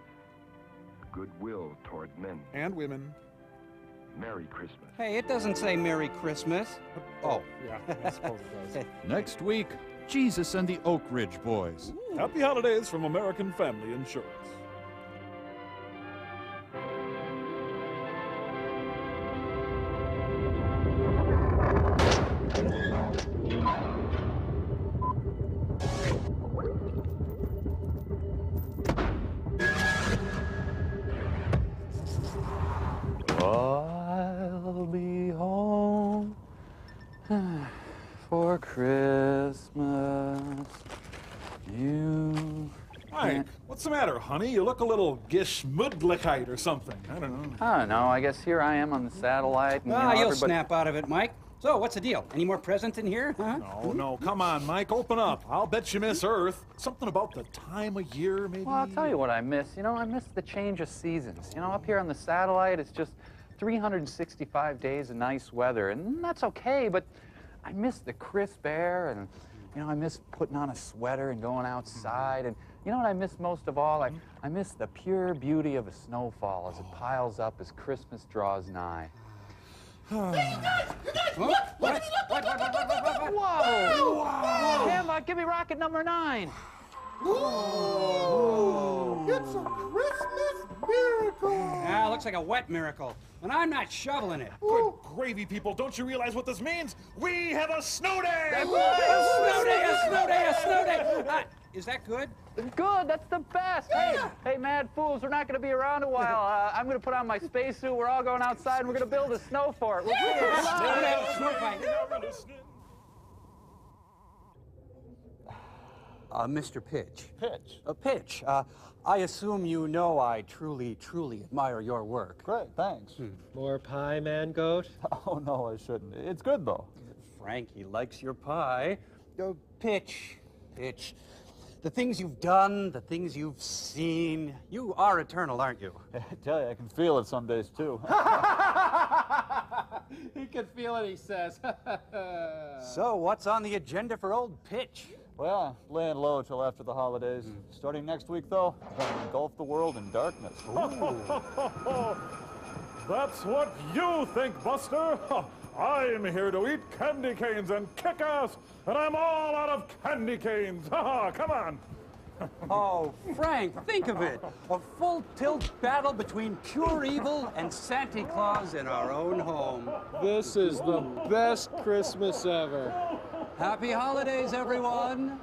goodwill toward men. And women. Merry Christmas. Hey, it doesn't say Merry Christmas. Oh. Yeah, I suppose it does. Next week, Jesus and the Oak Ridge Boys. Ooh. Happy holidays from American Family Insurance. I'll be home for Christmas. You. Mike, what's the matter, honey? You look a little geschmudlichite or something. I don't know. I don't know. I guess here I am on the satellite. And, Ah, you know, you'll everybody... snap out of it, Mike. So, what's the deal? Any more presents in here? Huh? No, come on, Mike, open up. I'll bet you miss Earth. Something about the time of year, maybe? Well, I'll tell you what I miss. You know, I miss the change of seasons. You know, up here on the satellite, it's just 365 days of nice weather, and that's okay, but I miss the crisp air, and, you know, I miss putting on a sweater and going outside, and you know what I miss most of all? I miss the pure beauty of a snowfall as it piles up as Christmas draws nigh. Hey, you guys, look! Look at me, look! Whoa! Wow! Hammer, give me rocket number 9. Ooh! It's a Christmas miracle! Ah, looks like a wet miracle. And I'm not shoveling it. Good gravy, people. Don't you realize what this means? We have a snow day! A snow day, a snow day, a snow day! Is that good? Good, that's the best. Yeah. Hey, mad fools, we're not going to be around a while. I'm going to put on my spacesuit. We're all going outside, and we're going to build a snow fort. We'll see you. Snow day, snow fight. Mr. Pitch. Pitch. Pitch, I assume you know I truly, truly admire your work. Great, thanks. More pie, man goat? Oh, no, I shouldn't. It's good, though. Frankie likes your pie. Pitch. The things you've done, the things you've seen, you are eternal, aren't you? I tell you, I can feel it some days, too. He can feel it, he says. So, what's on the agenda for old Pitch? Well, laying low till after the holidays. Starting next week, though, I'm going to engulf the world in darkness. That's what you think, Buster. I'm here to eat candy canes and kick ass, and I'm all out of candy canes. Come on. Oh, Frank, think of it. A full tilt battle between pure evil and Santa Claus in our own home. This is the best Christmas ever. Happy holidays, everyone.